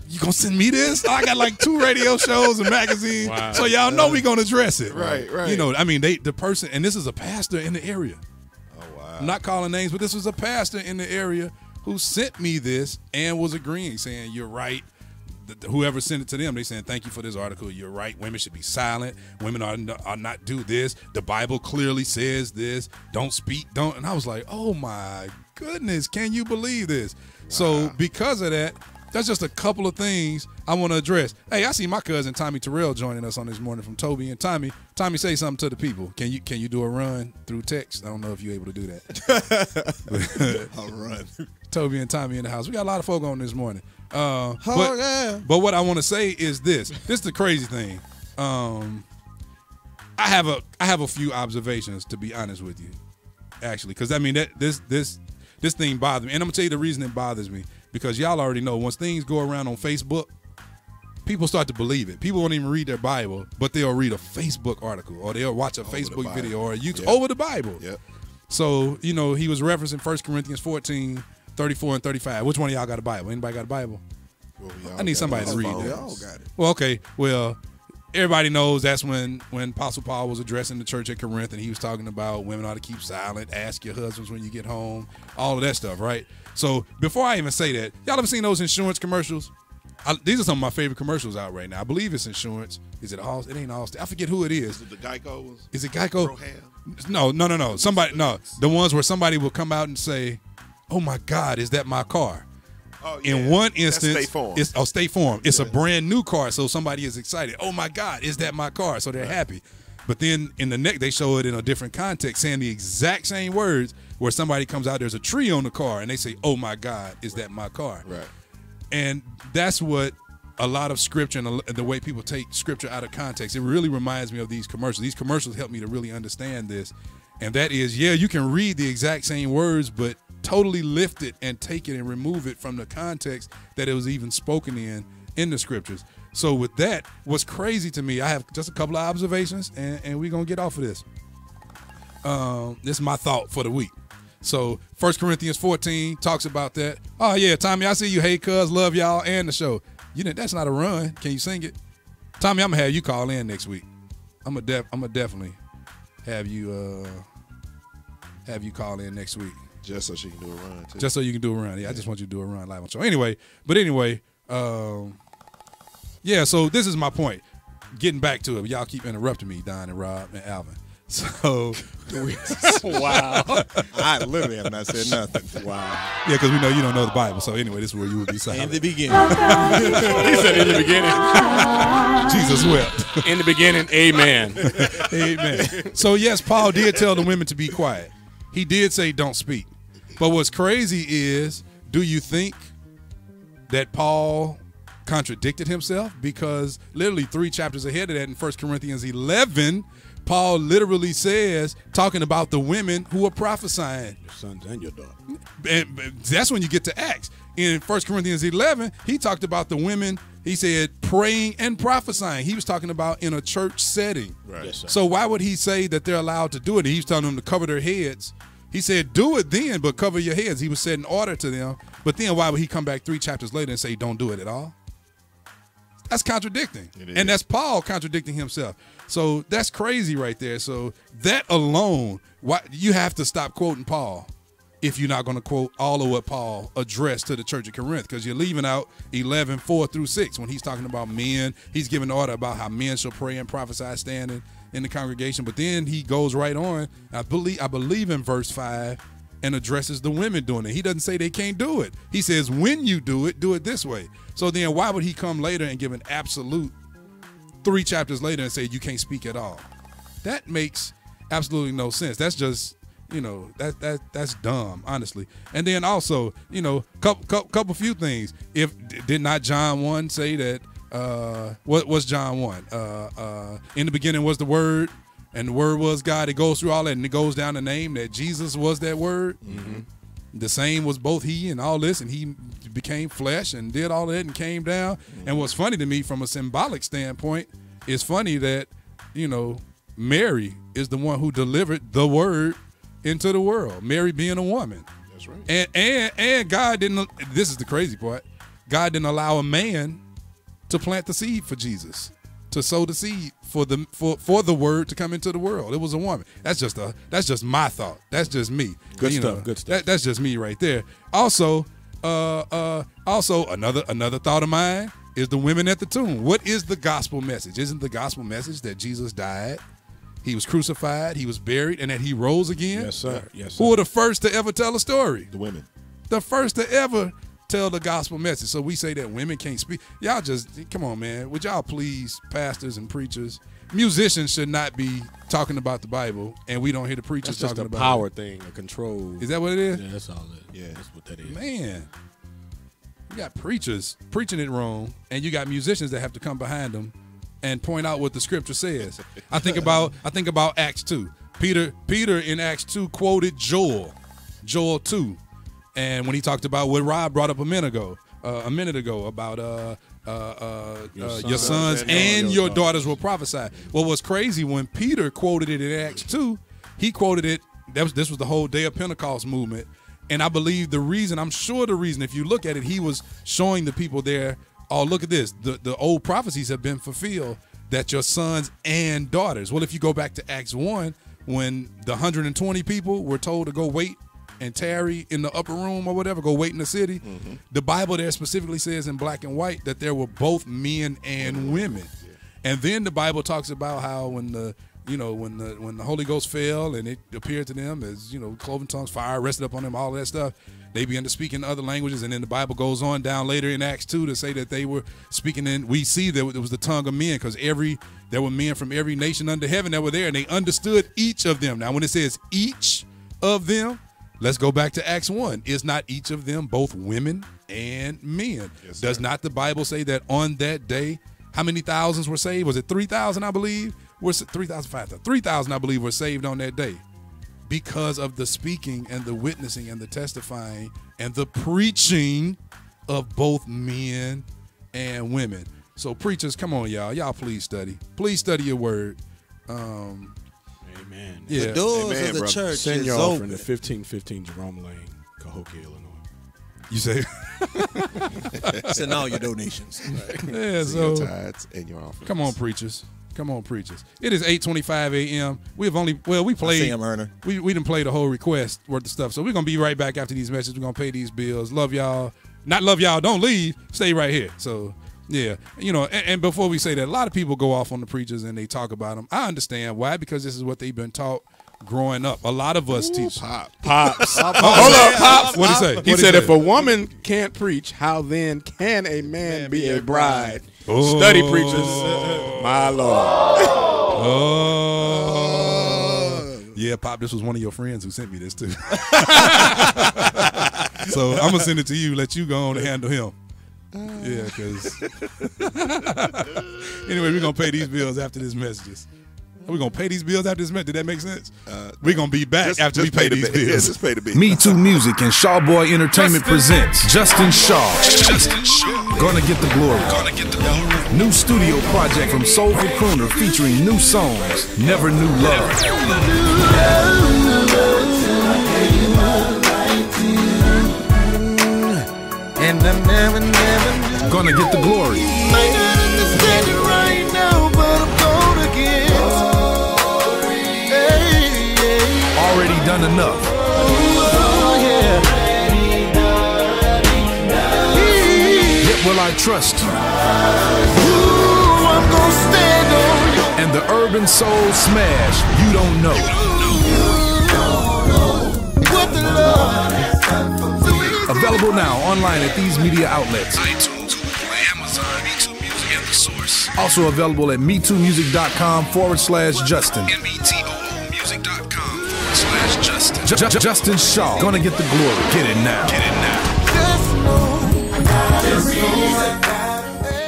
you gonna send me this? I got like 2 radio shows and magazines, so y'all know we gonna address it. Right. You know, I mean, the person, and this is a pastor in the area. Oh, wow. I'm not calling names, but this was a pastor in the area who sent me this and was agreeing, saying, you're right. Whoever sent it to them, they saying, thank you for this article. You're right. Women should be silent. Women are not do this. The Bible clearly says this. Don't speak. Don't. And I was like, oh my goodness, can you believe this? Wow. So because of that, that's just a couple of things I want to address. Hey, I see my cousin Tommy Terrell joining us on this morning from Toby and Tommy. Tommy, say something to the people. Can you do a run through text? I don't know if you're able to do that. I'll run. Toby and Tommy in the house. We got a lot of folk on this morning. But what I want to say is this. This is the crazy thing. I have a few observations, to be honest with you, actually, because I mean this thing bothers me, and I'm gonna tell you the reason it bothers me. Because y'all already know, once things go around on Facebook, people start to believe it. People won't even read their Bible, but they'll read a Facebook article or they'll watch a Facebook video or a YouTube over the Bible. Yep. So, you know, he was referencing 1 Corinthians 14, 34 and 35. Which one of y'all got a Bible? Anybody got a Bible? Well, I need somebody to read that. We all got it. Well, okay. Well, everybody knows that's when Apostle Paul was addressing the church at Corinth, and he was talking about women ought to keep silent, ask your husbands when you get home, all of that stuff, right? So before I even say that, y'all ever seen those insurance commercials? These are some of my favorite commercials out right now. I believe it's insurance. Is it all? It ain't all. I forget who it is. Is it the Geico ones? Is it Geico? Roham? No. Somebody, no. The ones where somebody will come out and say, "Oh my God, is that my car?" Oh, yeah. In one instance, State Farm. It's State Farm. It's a brand new car, so somebody is excited. Oh my God, is that my car? So they're happy. But then in the next, they show it in a different context, saying the exact same words, where somebody comes out, there's a tree on the car, and they say, "Oh my God, is that my car?" Right. And that's what a lot of scripture and the way people take scripture out of context, it really reminds me of these commercials. These commercials help me to really understand this. And that is, yeah, you can read the exact same words, but totally lift it and take it and remove it from the context that it was even spoken in the scriptures. So with that, what's crazy to me, I have just a couple of observations, and we're going to get off of this. This is my thought for the week. So 1 Corinthians 14 talks about that. Oh, yeah, Tommy, I see you. Hey, cuz, love y'all and the show. That's not a run. Can you sing it? Tommy, I'm going to have you call in next week. I'm going to definitely have you call in next week. Just so she can do a run, too. Just so you can do a run. Yeah, I just want you to do a run live on show. Anyway, yeah, so this is my point. Getting back to it, y'all keep interrupting me, Don and Rob and Alvin. So, wow. I literally have not said nothing. Wow. Yeah, because we know you don't know the Bible. So anyway, this is where you would be silent. In the beginning. He said in the beginning. Jesus wept. In the beginning, amen. Amen. So yes, Paul did tell the women to be quiet. He did say don't speak. But what's crazy is, do you think that Paul contradicted himself? Because literally 3 chapters ahead of that in 1 Corinthians 11, Paul literally says, talking about the women who are prophesying. Your sons and your daughters. And that's when you get to Acts. In 1 Corinthians 11, he talked about the women, he said, praying and prophesying. He was talking about in a church setting. Right. Yes, sir. So why would he say that they're allowed to do it? He was telling them to cover their heads. He said, do it then, but cover your heads. He was setting order to them. But then why would he come back 3 chapters later and say, don't do it at all? That's contradicting. And that's Paul contradicting himself. So that's crazy right there. So that alone, you have to stop quoting Paul if you're not going to quote all of what Paul addressed to the church of Corinth, because you're leaving out 11:4-6 when he's talking about men. He's giving order about how men shall pray and prophesy standing in the congregation. But then he goes right on, I believe in verse 5, and addresses the women doing it. He doesn't say they can't do it. He says when you do it this way. So then why would he come later and give an absolute 3 chapters later and say you can't speak at all? That makes absolutely no sense. That's just, that's dumb, honestly. And then also, couple few things. Did not John 1 say that, what was John 1? In the beginning was the Word, and the Word was God. It goes through all that, and it goes down the name that Jesus was that Word. Mm-hmm. The same was both he and all this, and he became flesh and did all that and came down. Mm-hmm. And what's funny to me from a symbolic standpoint is funny that, Mary is the one who delivered the Word into the world. Mary being a woman. That's right. And God didn't, this is the crazy part, God didn't allow a man to plant the seed for Jesus, to sow the seed for the Word to come into the world. It was a woman. That's just my thought. That's just me. Good stuff. Good stuff. That's just me right there. Also, another thought of mine is the women at the tomb. What is the gospel message? Isn't the gospel message that Jesus died, he was crucified, he was buried, and that he rose again? Yes, sir. Yes, sir. Who were the first to ever tell a story? The women. The first to ever tell the gospel message. So we say that women can't speak. Y'all just, come on, man. Would y'all please, pastors and preachers, musicians should not be talking about the Bible, and we don't hear the preachers talking about it. That's just a power thing, a control. Is that what it is? Yeah, that's all it. Yeah, that's what that is. Man, you got preachers preaching it wrong, and you got musicians that have to come behind them and point out what the scripture says. I think about Acts 2. Peter in Acts 2 quoted Joel 2, and when he talked about what Rob brought up a minute ago about your sons and your daughters will prophesy. Well, what's crazy, when Peter quoted it in Acts 2, he quoted it. This was the whole Day of Pentecost movement, and I believe I'm sure the reason, if you look at it, he was showing the people there, oh, look at this. The old prophecies have been fulfilled, that your sons and daughters. Well, if you go back to Acts 1, when the 120 people were told to go wait and tarry in the upper room or whatever, go wait in the city, the Bible there specifically says in black and white that there were both men and women. And then the Bible talks about how when the Holy Ghost fell and it appeared to them as, cloven tongues, fire rested up on them, all that stuff, they began to speak in other languages. And then the Bible goes on down later in Acts 2 to say that they were speaking in, we see that it was the tongue of men, because there were men from every nation under heaven that were there, and they understood each of them. Now, when it says each of them, let's go back to Acts 1. Is not each of them both women and men? Yes, does not the Bible say that on that day, how many thousands were saved? Was it 3,000, I believe? 3,000, 5,000. 3,000, I believe, were saved on that day because of the speaking and the witnessing and the testifying and the preaching of both men and women. So preachers, come on, y'all. Y'all please study. Please study your word. Amen. Yeah. The doors of the church Send is your open. offering to 1515 Jerome Lane, Cahokia, Illinois. You say? Send all your donations. Right. Yeah, so your tithes and your offerings. Come on, preachers. Come on, preachers. It is 8:25 a.m. We played. We didn't play the whole request worth of stuff. So we're gonna be right back after these messages. We're gonna pay these bills. Love y'all. Not love y'all. Don't leave. Stay right here. So yeah, and before we say that, a lot of people go off on the preachers and they talk about them. I understand why, because this is what they've been taught growing up. A lot of us teach. Pops. Hold up, Pops. What'd he say? He said, if a woman can't preach, how then can a man be a bride? Oh. Study, preachers. My Lord. Yeah, Pop, this was one of your friends who sent me this too. So I'm going to send it to you. Let you go on and handle him. Yeah, because anyway, we're going to pay these bills after this messages. We're going to pay these bills after this message. Did that make sense? We're going to be back after we pay these bills. Yeah, just pay the bills. MeTooMusic and Shawboy Entertainment presents Justin Shaw. Gonna Get the Glory. New studio project from Soulful Crooner featuring new songs. Never Knew Love. And I never Gonna Get the Glory. standing right now, but I'm born again. Already done enough. Yet will I trust you. I'm gonna stand on you. And the urban soul smash, you don't know. What the Lord has done for me. Available now online at these media outlets. iTunes, Google, Amazon, MeTooMusic, and The Source. Also available at MeTooMusic.com/Justin. MeTooMusic.com/Justin. Justin Shaw, gonna get the glory. Get it now. Get it now.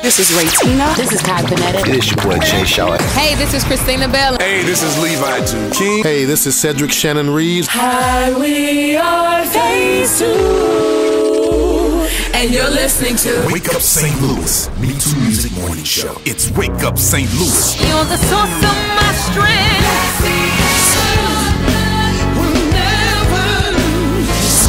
This is Raytina. This is Kai Benetti. This your boy Jay Shaw. Hey, this is Christina Bell. Hey, this is Levi King. Hey, this is Cedric Shannon Reeves. Hi, we are Phase 2. And you're listening to Wake Up St. Louis, MeTooMusic Morning Show. It's Wake Up St. Louis. You're the source of my strength. We'll never lose.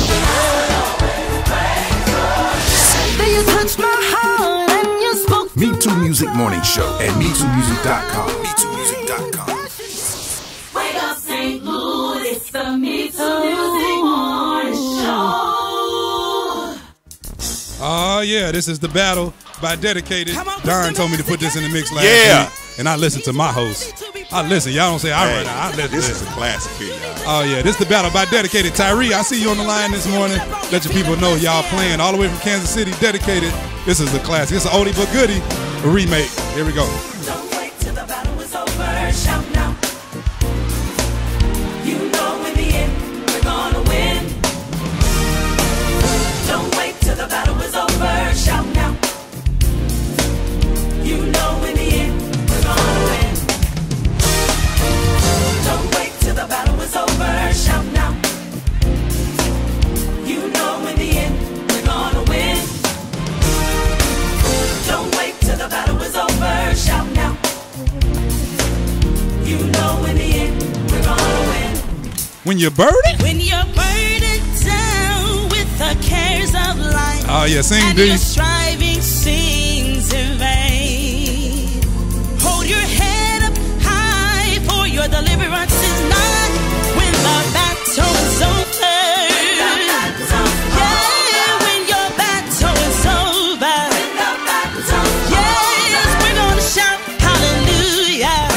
You touched my heart and you spoke. MeTooMusic Morning Show at MeTooMusic.com. MeTooMusic.com. Wake up St. Louis, it's the MeTooMusic Morning Show. Oh, yeah, this is the battle by Dedicated. Don told me to put this in the mix last week, and I listened to my host. I listen. Y'all don't say I run out. I listen. This is a classic here, y'all. Oh, yeah, this is the battle by Dedicated. Tyree, I see you on the line this morning. Let your people know y'all playing all the way from Kansas City. Dedicated. This is a classic. It's an oldie but goodie, a remake. Here we go. Don't wait till the battle is over. Shout now. You know in the end we're gonna win. Don't wait till the battle is over. Shout now. You know in the end we're gonna win. Don't wait till the battle is over. Shout now. You know in the end we're gonna win. Don't wait till the battle is over. Shout now. You know in the end we're gonna win. When you're burdened? When you're burdened down with the cares of life. Oh, yeah, sing and D. your striving seems in vain. Hold your head up high, for your deliverance is nigh. When the battle is over. Yeah, when your battle is over. Yes, we're gonna shout hallelujah.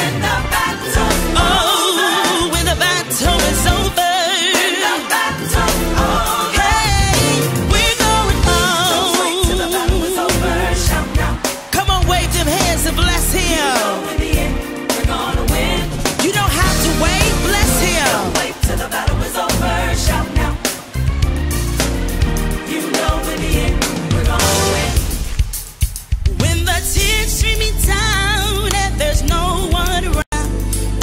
Oh, when the battle is over. Hey, we're going home. Come on, wave them hands and bless him. You don't have to wait, bless him. Don't wait till the battle is over. Shout now. You know in the end we're gonna win. When the tears streaming down and there's no one around,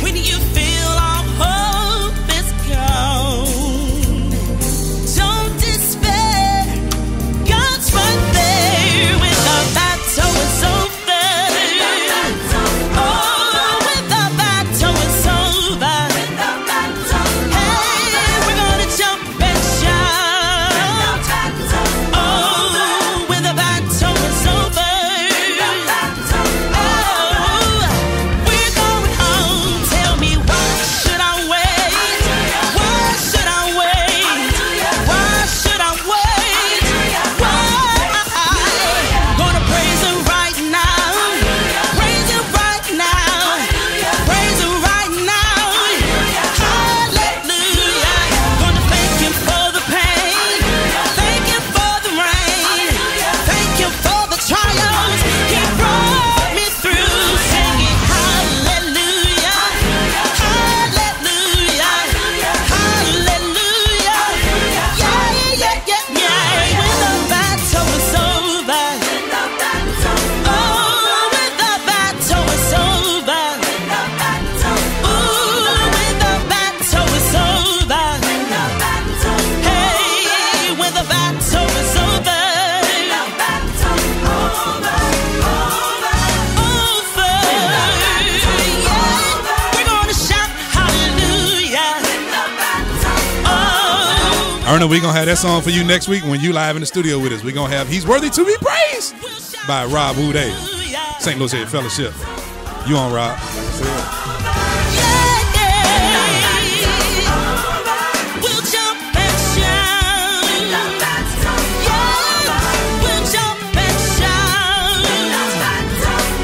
when you feel all hope is gone, don't despair. God's right there when the battle is over. Oh, when the battle is over. Hey, we're gonna jump and shout. Oh, when the battle is over. Oh, we're going home. Tell me, why should I wait? Why should I wait? Why should I wait? Why? Gonna praise him right now. Praise him right now. Praise him right now. Hallelujah. Gonna thank him for the pain. Thank him for the rain. Thank him for the trials. He brought me through. Singing hallelujah. Hallelujah. Hallelujah. Yeah, yeah, yeah, yeah. When the battle is over. Oh, when the battle is over. Ooh, when the battle is over. Hey, when the battle is over. We're gonna shout hallelujah. I don't know. We're going to have that song for you next week when you live in the studio with us. We're going to have He's Worthy to Be Praised by Rob Uday. St. Louis Area Fellowship. You on, Rob? We'll jump and shout. We'll jump and shout.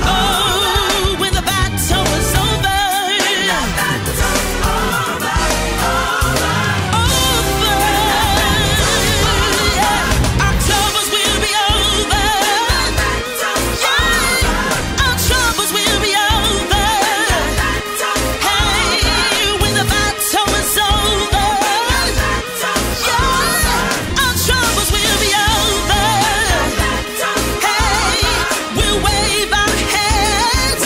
Oh, when the battle is over. Our troubles will be over. Our troubles will be over. Hey, when the battle is over. Our troubles will be over. Hey, we'll wave our hands.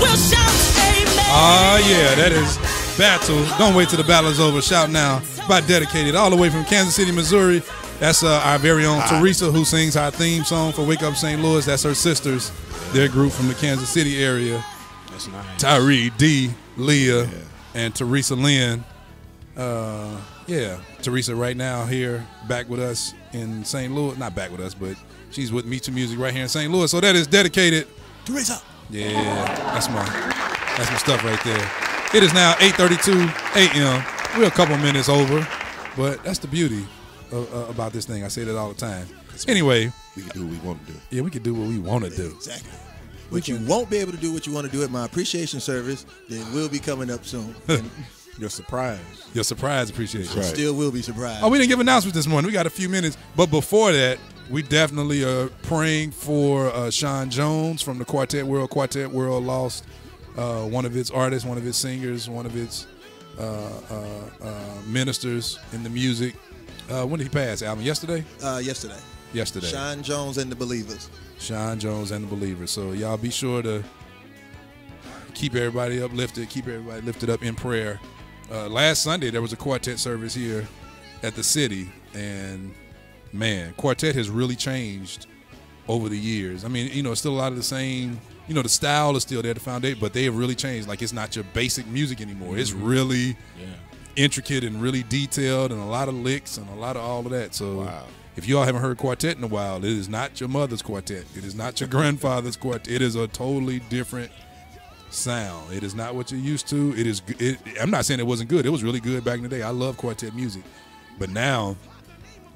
We'll shout amen. Oh, yeah, that is Battle. Don't wait till the battle is over. Shout now. By Dedicated, all the way from Kansas City, Missouri. That's our very own Teresa, who sings our theme song for Wake Up St. Louis. That's her sisters, their group from the Kansas City area. That's nice. Tyree, D, Leah, and Teresa Lynn. Teresa right now here back with us in St. Louis. Not back with us, but she's with MeTooMusic right here in St. Louis. So that is Dedicated. Teresa. Yeah, that's my stuff right there. It is now 8:32 a.m. We're a couple minutes over, but that's the beauty about this thing. I say that all the time. Anyway, we can do what we want to do. Yeah, we can do what we want to do. Exactly. But you won't be able to do what you want to do at my appreciation service. Then will be coming up soon. Your surprise. Your surprise appreciation. Still will be surprised. Oh, we didn't give announcements this morning. We got a few minutes. But before that, we definitely are praying for Sean Jones from the Quartet World. Quartet World lost one of its artists, one of its singers, one of its ministers in the music. When did he pass, Alvin? Yesterday? Yesterday. Sean Jones and the Believers. Sean Jones and the Believers. So y'all be sure to keep everybody uplifted, keep everybody lifted up in prayer. Last Sunday, there was a quartet service here at the city, and man, quartet has really changed over the years. I mean, it's still a lot of the same, the style is still there, the foundation, but they have really changed. Like, it's not your basic music anymore. It's really intricate and really detailed, and a lot of licks and a lot of all of that. So if you all haven't heard quartet in a while, it is not your mother's quartet. It is not your grandfather's quartet. It is a totally different sound. It is not what you're used to. I'm not saying it wasn't good. It was really good back in the day. I love quartet music. But now,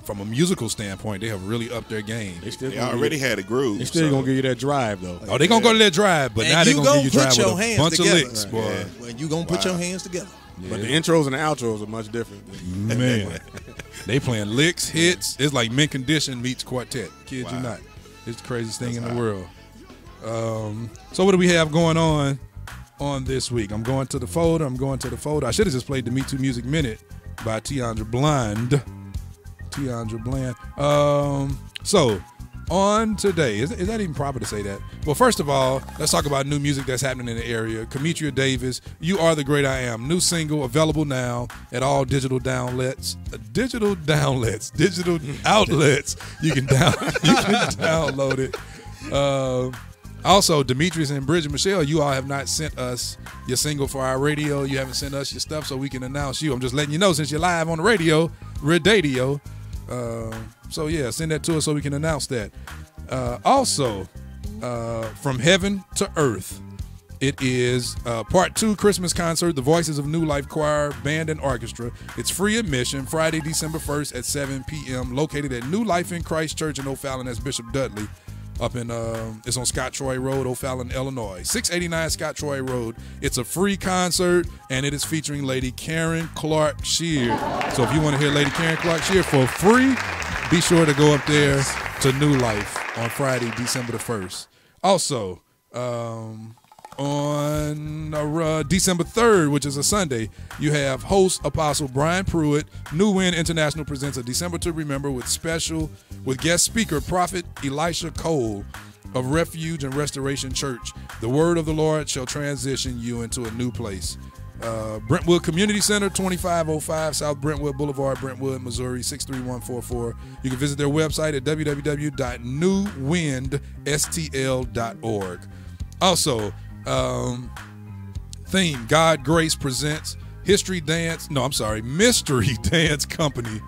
from a musical standpoint, they have really upped their game. They already had a groove. They still going to give you that drive, though. Oh, they're going to go to that drive, but now they're going to give you drive with a bunch of licks, boy. Yeah. Well, you're going to put your hands together. Yeah. But the intros and the outros are much different. Man, they playing licks, hits. It's like Mint Condition meets quartet. Kid you not. It's the craziest thing in the world. So what do we have going on this week? I'm going to the folder. I should have just played the MeTooMusic Minute by Tiandra Bland. So on today, is that even proper to say that? Well, first of all, let's talk about new music that's happening in the area. Kametria Davis, You Are the Great I Am. New single available now at all digital outlets. You can download it. Also, Demetrius and Bridget Michelle, you all have not sent us your single for our radio. You haven't sent us your stuff so we can announce you. I'm just letting you know, since you're live on the radio, Redadio. So yeah, send that to us so we can announce that. Also, From Heaven to Earth, it is part 2 Christmas concert, The Voices of New Life Choir, Band and Orchestra. It's free admission, Friday, December 1st at 7 p.m., located at New Life in Christ Church in O'Fallon. That's Bishop Dudley. Up in, it's on Scott Troy Road, O'Fallon, Illinois. 689 Scott Troy Road. It's a free concert, and it is featuring Lady Karen Clark Sheard. So if you want to hear Lady Karen Clark Sheard for free, be sure to go up there to New Life on Friday, December the 1st. Also, on December 3rd, which is a Sunday, you have host Apostle Brian Pruitt. New Wind International presents a December to Remember with guest speaker Prophet Elisha Cole of Refuge and Restoration Church. The word of the Lord shall transition you into a new place. Brentwood Community Center, 2505 South Brentwood Boulevard, Brentwood, Missouri, 63144. You can visit their website at www.newwindstl.org. Also, theme God Grace presents Mystery Dance Company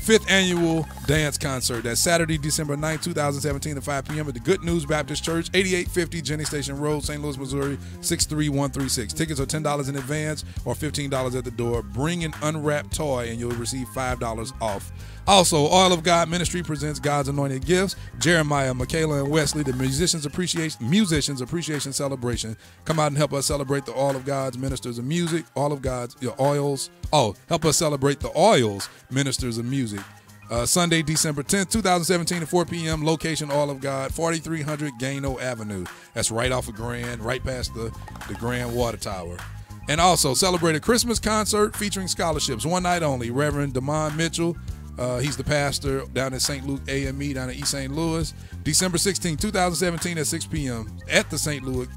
5th annual dance concert. That's Saturday, December 9th, 2017 at 5 p.m. at the Good News Baptist Church, 8850 Jenny Station Road, St. Louis, Missouri, 63136. Tickets are $10 in advance or $15 at the door. Bring an unwrapped toy and you'll receive $5 off. Also, Oil of God Ministry presents God's Anointed Gifts. Jeremiah, Michaela, and Wesley, the Musicians Appreciation Celebration. Come out and help us celebrate the Oil of God's Ministers of Music. All of God's oils. Oh, help us celebrate the oils Ministers of Music. Sunday, December 10th, 2017 at 4 p.m. Location, All of God, 4300 Gano Avenue. That's right off of Grand, right past the Grand Water Tower. And also, celebrate a Christmas concert featuring scholarships. One night only. Reverend Damon Mitchell. He's the pastor down at St. Luke AME down in East St. Louis. December 16, 2017 at 6 p.m. at the St. Luke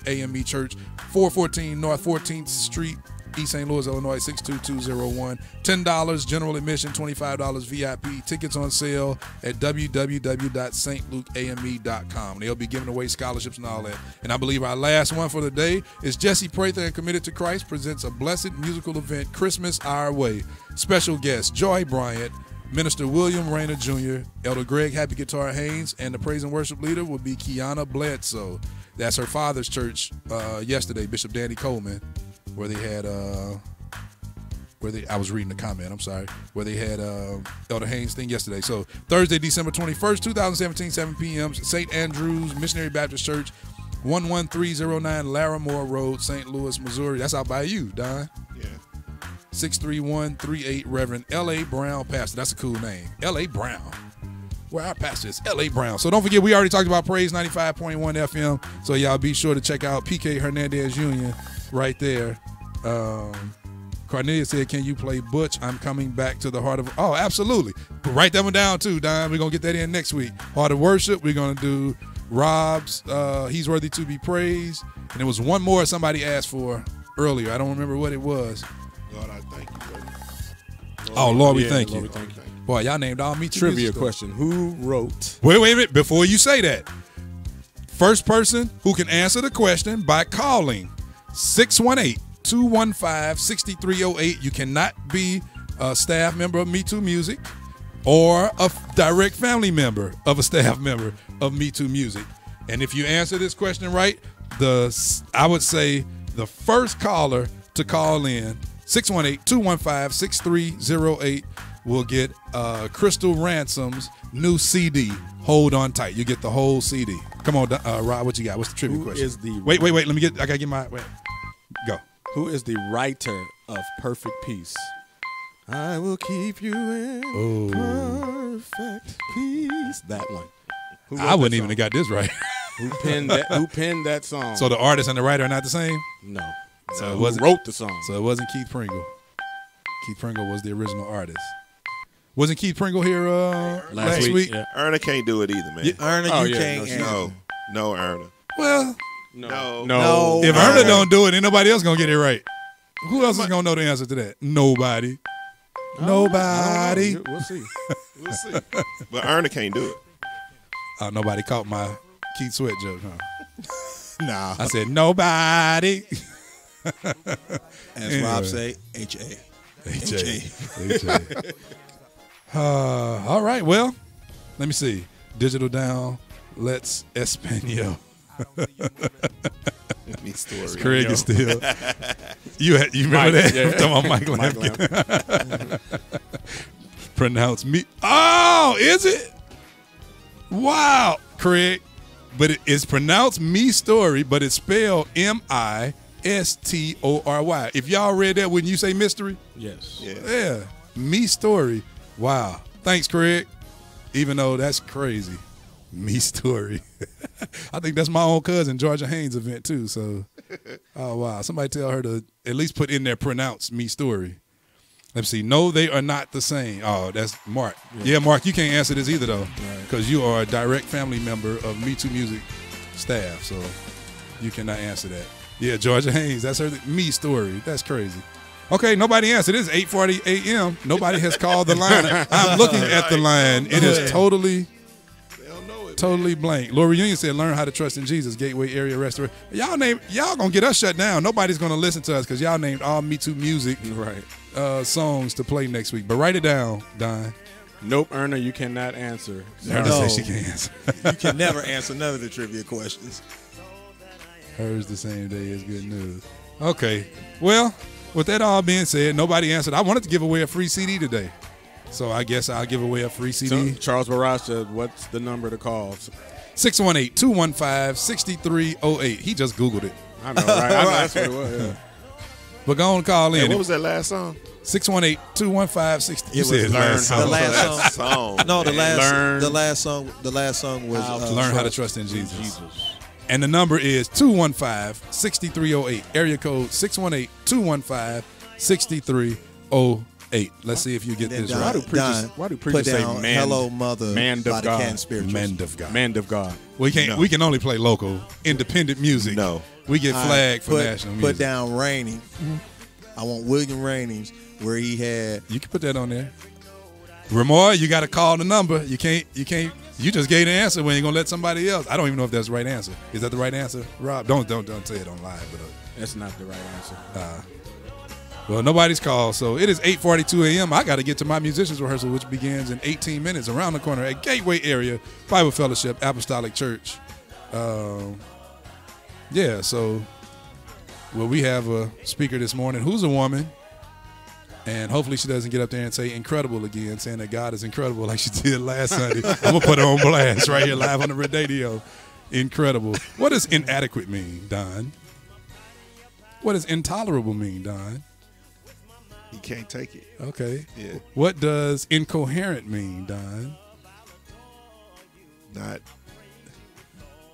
AME Church, 414 North 14th Street, East St. Louis, Illinois, 62201. $10 general admission, $25 VIP. Tickets on sale at www.stlukeame.com. They'll be giving away scholarships and all that. And I believe our last one for the day is Jesse Prather and Committed to Christ presents a blessed musical event, Christmas Our Way. Special guests, Joy Bryant, Minister William Rayner Jr., Elder Greg Happy Guitar Haynes, and the praise and worship leader will be Kiana Bledsoe. That's her father's church yesterday, Bishop Danny Coleman, where they had I was reading the comment, I'm sorry, where they had Elder Haynes thing yesterday. So Thursday, December 21st, 2017, 7 p.m., St. Andrew's Missionary Baptist Church, 11309 Larimore Road, St. Louis, Missouri. That's out by you, Don. Yeah. 63138 Reverend L.A. Brown, pastor. That's a cool name. L.A. Brown. Where our pastor is, L.A. Brown. So don't forget, we already talked about Praise 95.1 FM. So y'all be sure to check out P.K. Hernandez Jr. right there. Cornelia said, can you play Butch? I'm coming back to the heart of... Oh, absolutely. Write that one down too, Don. We're going to get that in next week. Heart of Worship. We're going to do Rob's He's Worthy to Be Praised. And there was one more somebody asked for earlier. I don't remember what it was. Lord, I thank you, buddy. Lord, we thank you. Lord, we thank you. Boy, y'all named all me Trivia question. Who wrote? Wait a minute. Before you say that, first person who can answer the question by calling 618-215-6308. You cannot be a staff member of MeTooMusic or a direct family member of a staff member of MeTooMusic. And if you answer this question right, I would say the first caller to call in, 618-215-6308, will get Crystal Ransom's new CD, Hold On Tight. You get the whole CD. Come on, Rob, what you got? What's the trivia question? Wait. Let me get, I got to get my, wait. Go. Who is the writer of Perfect Peace? I will keep you in perfect peace. That one. I wouldn't even have got this right. Who penned that song? So the artist and the writer are not the same? No. So who wrote the song? So it wasn't Keith Pringle. Keith Pringle was the original artist. Wasn't Keith Pringle here last week? Yeah. Erna can't do it either, man. Erna, you can't. No, Erna. Well, no. If Erna don't do it, ain't nobody else gonna get it right. Who else is gonna know the answer to that? Nobody. Nobody. We'll see. We'll see. But Erna can't do it. Nobody caught my Keith Sweat joke, huh? Nah. I said nobody. As Rob say, H-A. All right, well, let me see. Digital down. Let's Espanol. Craig is still. You remember that? Yeah. Talking about Mike Lampkin. Pronounce me. Oh, is it? Wow, Craig. But it's pronounced Me Story, but it's spelled MISTORY. If y'all read that, wouldn't you say mystery? Yes. Yeah. Me Story. Wow. Thanks, Craig. Even though that's crazy. Me Story. I think that's my own cousin, Georgia Haynes' event, too. So, oh, wow. Somebody tell her to at least put in there, pronounce Me Story. Let's see. No, they are not the same. Oh, that's Mark. Yeah, Mark, you can't answer this either, though, because you are a direct family member of MeTooMusic staff, so you cannot answer that. Yeah, Georgia Haynes, that's her Me Story. That's crazy. Okay, nobody answered. It is 8:40 a.m. Nobody has called the line. I'm looking at the line. It is totally blank. Lori Union said, learn how to trust in Jesus, Gateway Area Restaurant. Y'all gonna get us shut down. Nobody's gonna listen to us because y'all named all MeTooMusic songs to play next week. But write it down, Don. Nope, Erna, you cannot answer. Erna says she can't answer. You can never answer none of the trivia questions. Hers the same day as good news. Okay. Well, with that all being said, nobody answered. I wanted to give away a free CD today. So I guess I'll give away a free CD. So, Charles Barasha, what's the number to call? 618-215-6308. He just Googled it. I know, right? I know that's what it was. Yeah. But go on and call in. Hey, what was that last song? 618-215-6308. You said last song. The last song. No, the last song was Learn How to Trust in Jesus. And the number is 215-6308. Area code 618-215-6308. Let's see if you get this right. Why do preachers say man? Hello, Mother. Man of God. Man of God. Man of God. We can only play local, independent music. No. We get flagged for national music. Put down Rainey. I want William Rainey's where he had. You can put that on there. Ramar, you got to call the number. You can't. You just gave the answer when you're gonna let somebody else. I don't even know if that's the right answer. Is that the right answer, Rob? Don't say it on live. But that's not the right answer. Well, nobody's called, so it is 8:42 a.m. I got to get to my musicians rehearsal, which begins in 18 minutes around the corner at Gateway Area Bible Fellowship Apostolic Church. Yeah, so we have a speaker this morning who's a woman, and hopefully she doesn't get up there and say incredible again, saying that God is incredible like she did last Sunday. I'm going to put her on blast right here live on the radio. Incredible. What does inadequate mean, Don? What does intolerable mean, Don? You can't take it. Okay. Yeah. What does incoherent mean, Don? Not.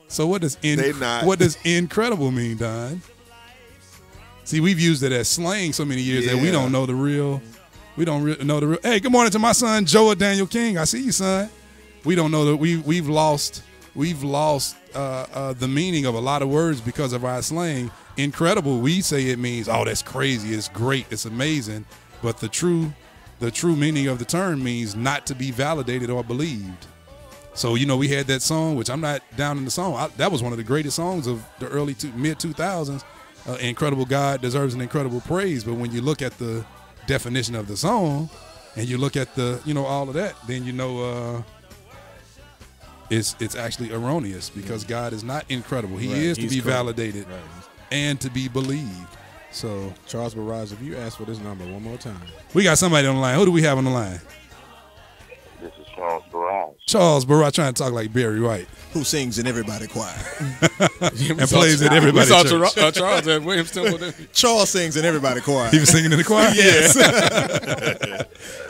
So what does incredible mean, Don? See, we've used it as slang so many years that we don't know the real. We don't know the real. Hey, good morning to my son Joe Daniel King. I see you, son. We don't know that we've lost the meaning of a lot of words because of our slang. Incredible, we say it means, oh, that's crazy, it's great, it's amazing. But the true meaning of the term means not to be validated or believed. So, we had that song, which I'm not down in the song. That was one of the greatest songs of the mid-2000s. Incredible God deserves an incredible praise. But when you look at the definition of the song and you look at the, all of that, then it's actually erroneous because God is not incredible. He is to be validated and to be believed. So, Charles Barrage, if you ask for this number one more time. We got somebody on the line. Who do we have on the line? This is Charles Barrage. Charles Barrage trying to talk like Barry White. Who sings in everybody choir. And plays at everybody church. Charles at Williams Temple. Charles sings in everybody choir. He was singing in the choir? Yes.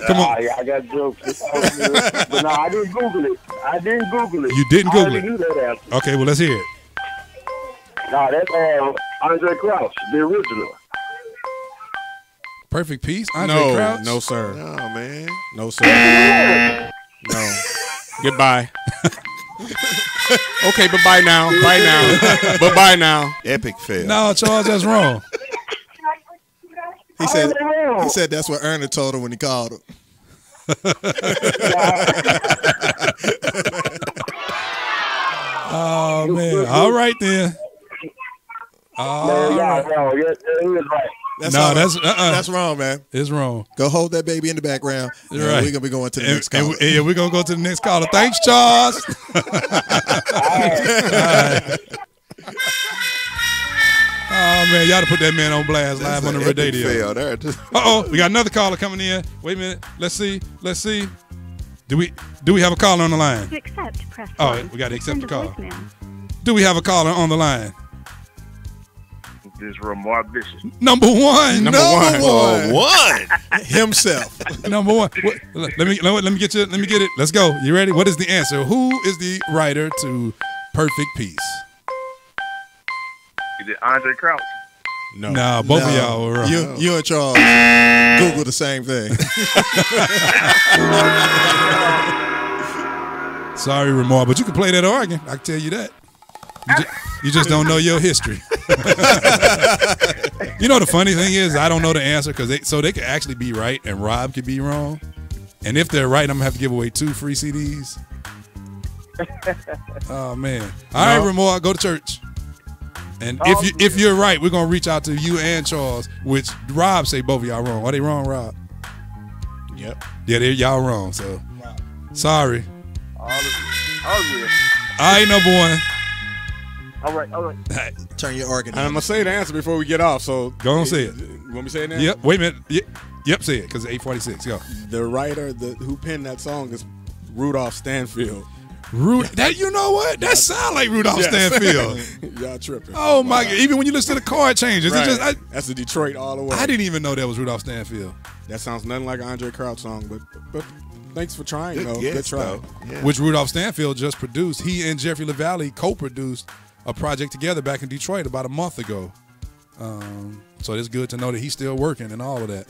Come on. I got jokes. But no, I didn't Google it. You didn't Google it? Knew that answer. Okay, well, let's hear it. No, that's Andre Crouch, the original. Perfect Peace? Andre Crouch? No, sir. No, man. No, sir. No. Goodbye. Okay, bye now. Bye now. Bye now. Epic fail. No, Charles, that's wrong. He said that's what Erna told him when he called him. Oh, man. All right, then. That's wrong, man. It's wrong. Go hold that baby in the background. Right. We're going to be going to the next caller. Yeah, we're going to go to the next caller. Thanks, Charles. All right. Oh, man. Y'all to put that man on blast live on the radio. Uh-oh. We got another caller coming in. Wait a minute. Let's see. Do we have a caller on the line? To accept, press Oh, one. we got to accept the Send a call. voicemail. Do we have a caller on the line? This is Ramar Bishop. Number one. One. Himself. Number one. Let me get it. Let's go. You ready? What is the answer? Who is the writer to Perfect Peace? Is it Andre Crouch? No. Nah, both of y'all were wrong. You and Charles Google the same thing. Sorry, Ramar, but you can play that organ. I can tell you that. You just don't know your history. You know the funny thing is I don't know the answer because they could actually be right and Rob could be wrong. And if they're right, I'm gonna have to give away 2 free CDs. Oh man! All right, Ramar, go to church. And if you're right, we're gonna reach out to you and Charles. Which Rob say both of y'all wrong. Are they wrong, Rob? Yep. Yeah, y'all wrong. So Sorry. All right, number one. All right. Turn your organ. I'm gonna say the answer before we get off. So go on, say it. You want me to say it now? Yep. Wait a minute. Yep. Say it because it's 8:46. Go. The writer who penned that song is Rudolph Stanfield. That you know what? That sound like Rudolph Stanfield. Y'all tripping. Oh my God! Even when you listen to the chord changes, Right. it just That's the Detroit all the way. I didn't even know that was Rudolph Stanfield. That sounds nothing like an Andre Crouch song, but thanks for trying. Good though. guess, Good try. though. Yeah. Which Rudolph Stanfield just produced. He and Jeffrey LaValle co-produced a project together back in Detroit about a month ago. So it's good to know that he's still working and all of that.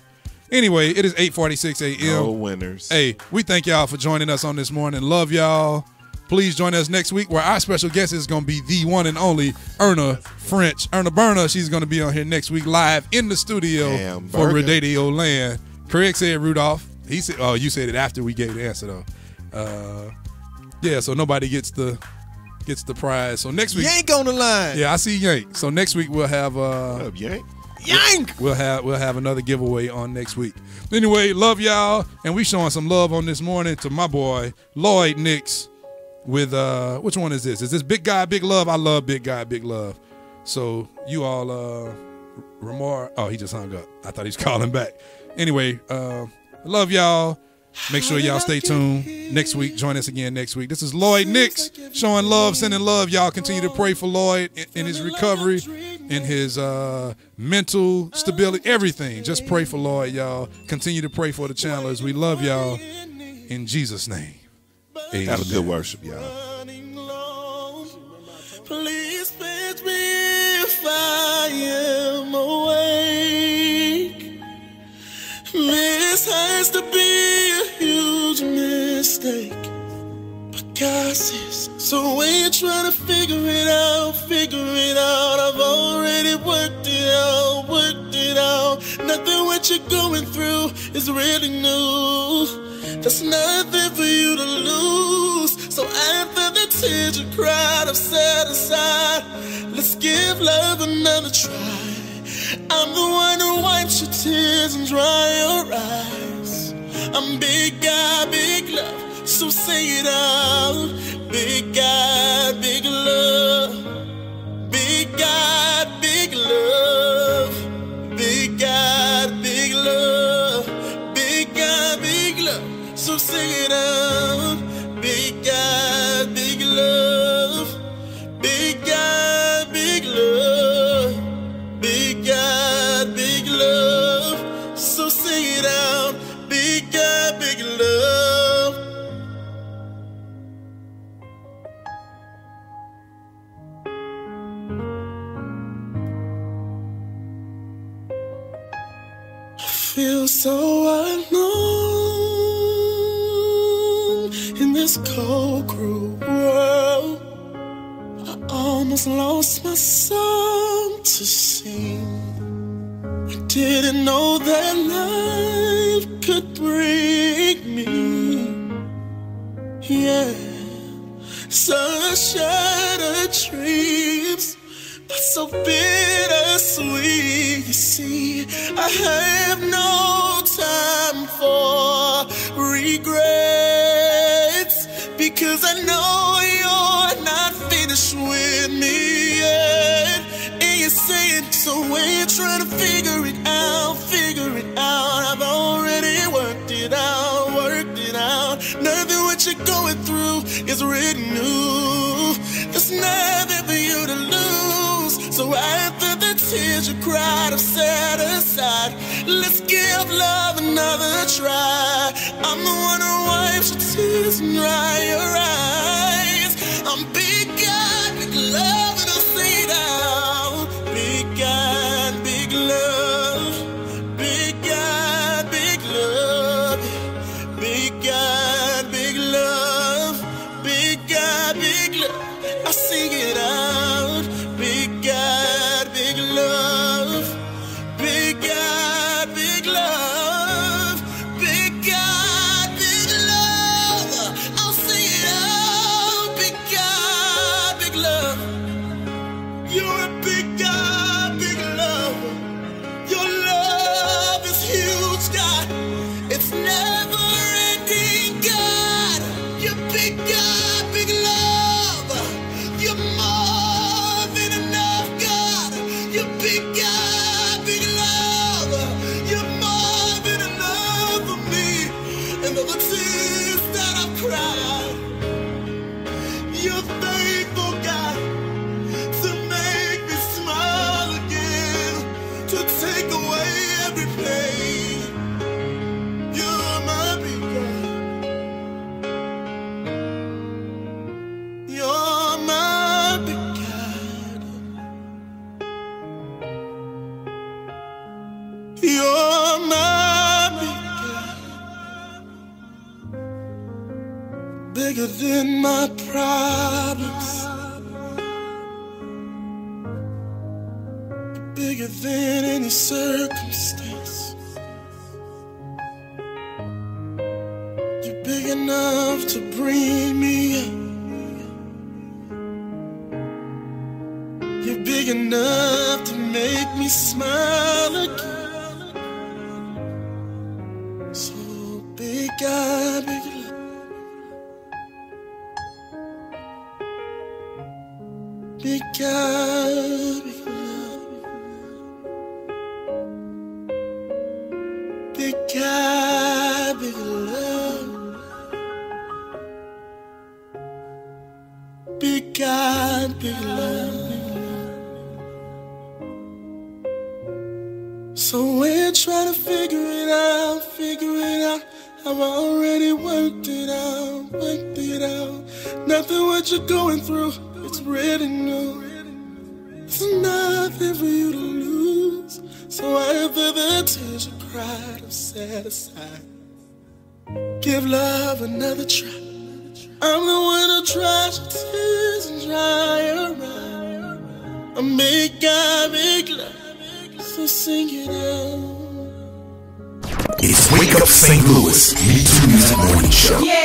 Anyway, it is 8:46 a.m. No winners. Hey, we thank y'all for joining us on this morning. Love y'all. Please join us next week where our special guest is going to be the one and only Erna French. Erna Berner, she's going to be on here next week live in the studio for Radio Land. Craig said Rudolph. He said, oh, you said it after we gave the answer, though. Yeah, so nobody gets the prize. So next week. Yank on the line. Yeah, I see Yank. So next week we'll have What up, Yank? Yank. We'll have another giveaway on next week. Anyway, love y'all, and we showing some love on this morning to my boy Lloyd Nix with which one is this? Is this Big Guy Big Love? I love Big Guy Big Love. So you all Ramar. Oh, he just hung up. I thought he was calling back. Anyway, love y'all. Make sure y'all stay tuned next week. Join us again next week. This is Lloyd Nix showing love, sending love. Y'all continue to pray for Lloyd in his recovery, in his mental stability, everything. Just pray for Lloyd, y'all. Continue to pray for the Chandlers. We love y'all in Jesus' name. Amen. Have a good worship, y'all. Please catch me if I am awake. This has to be a huge mistake. But God says, so when you're trying to figure it out, I've already worked it out. Nothing what you're going through is really new. There's nothing for you to lose. So after the tears you cried, I've set aside. Let's give love another try. I'm the one who wipes your tears and dry your eyes. I'm Big Guy, Big Love, so say it out. Big Guy, Big Love. Big Guy, Big Love. Big Guy, Big Love. Big Guy, Big Love, so say it out. Big Guy, Big Love. Big Guy, Big Love. Big God, big love, so say it out. Big God, big love. I feel so alone in this cold, cruel world. I almost lost my song to sing. I didn't know that life could break me. Yeah, such shattered dreams, but so bittersweet. You see, I have no time for regrets, because I know you're not finished with me yet. And you're saying, so when you're trying to figure it out, I've already worked it out. Nothing what you're going through is really new. There's nothing for you to lose. So after the tears you cried, I've set aside. Let's give love another try. I'm the one who wipes your tears and dry your eyes. I'm Big God, big love, and I'll say it out. Big God, big love. Big God, big love. Big God, big love. Big God, big love. I'll sing it out. Big God, big love. Big God, big love. Big God, big love. I'll sing it out. Big God, big love. You're a big God, big love. Your love is huge, God. It's never ending, God. You're my bigger than my problems, bigger than any circumstance. You're big enough to bring me up. You're big enough to make me smile again. So big God, big love. Big God, big love. Big God, big love. Big God, big love. So when you try to figure it out, I've already worked it out. Nothing what you're going through, it's written new. There's nothing for you to lose. So after the tears you cried, I'm set aside. Give love another try. I'm the one who tries your tears and dry your eyes. I make God make love. So sing it out. It's Wake Up St. Louis, MeTooMusic Morning Show. Yeah.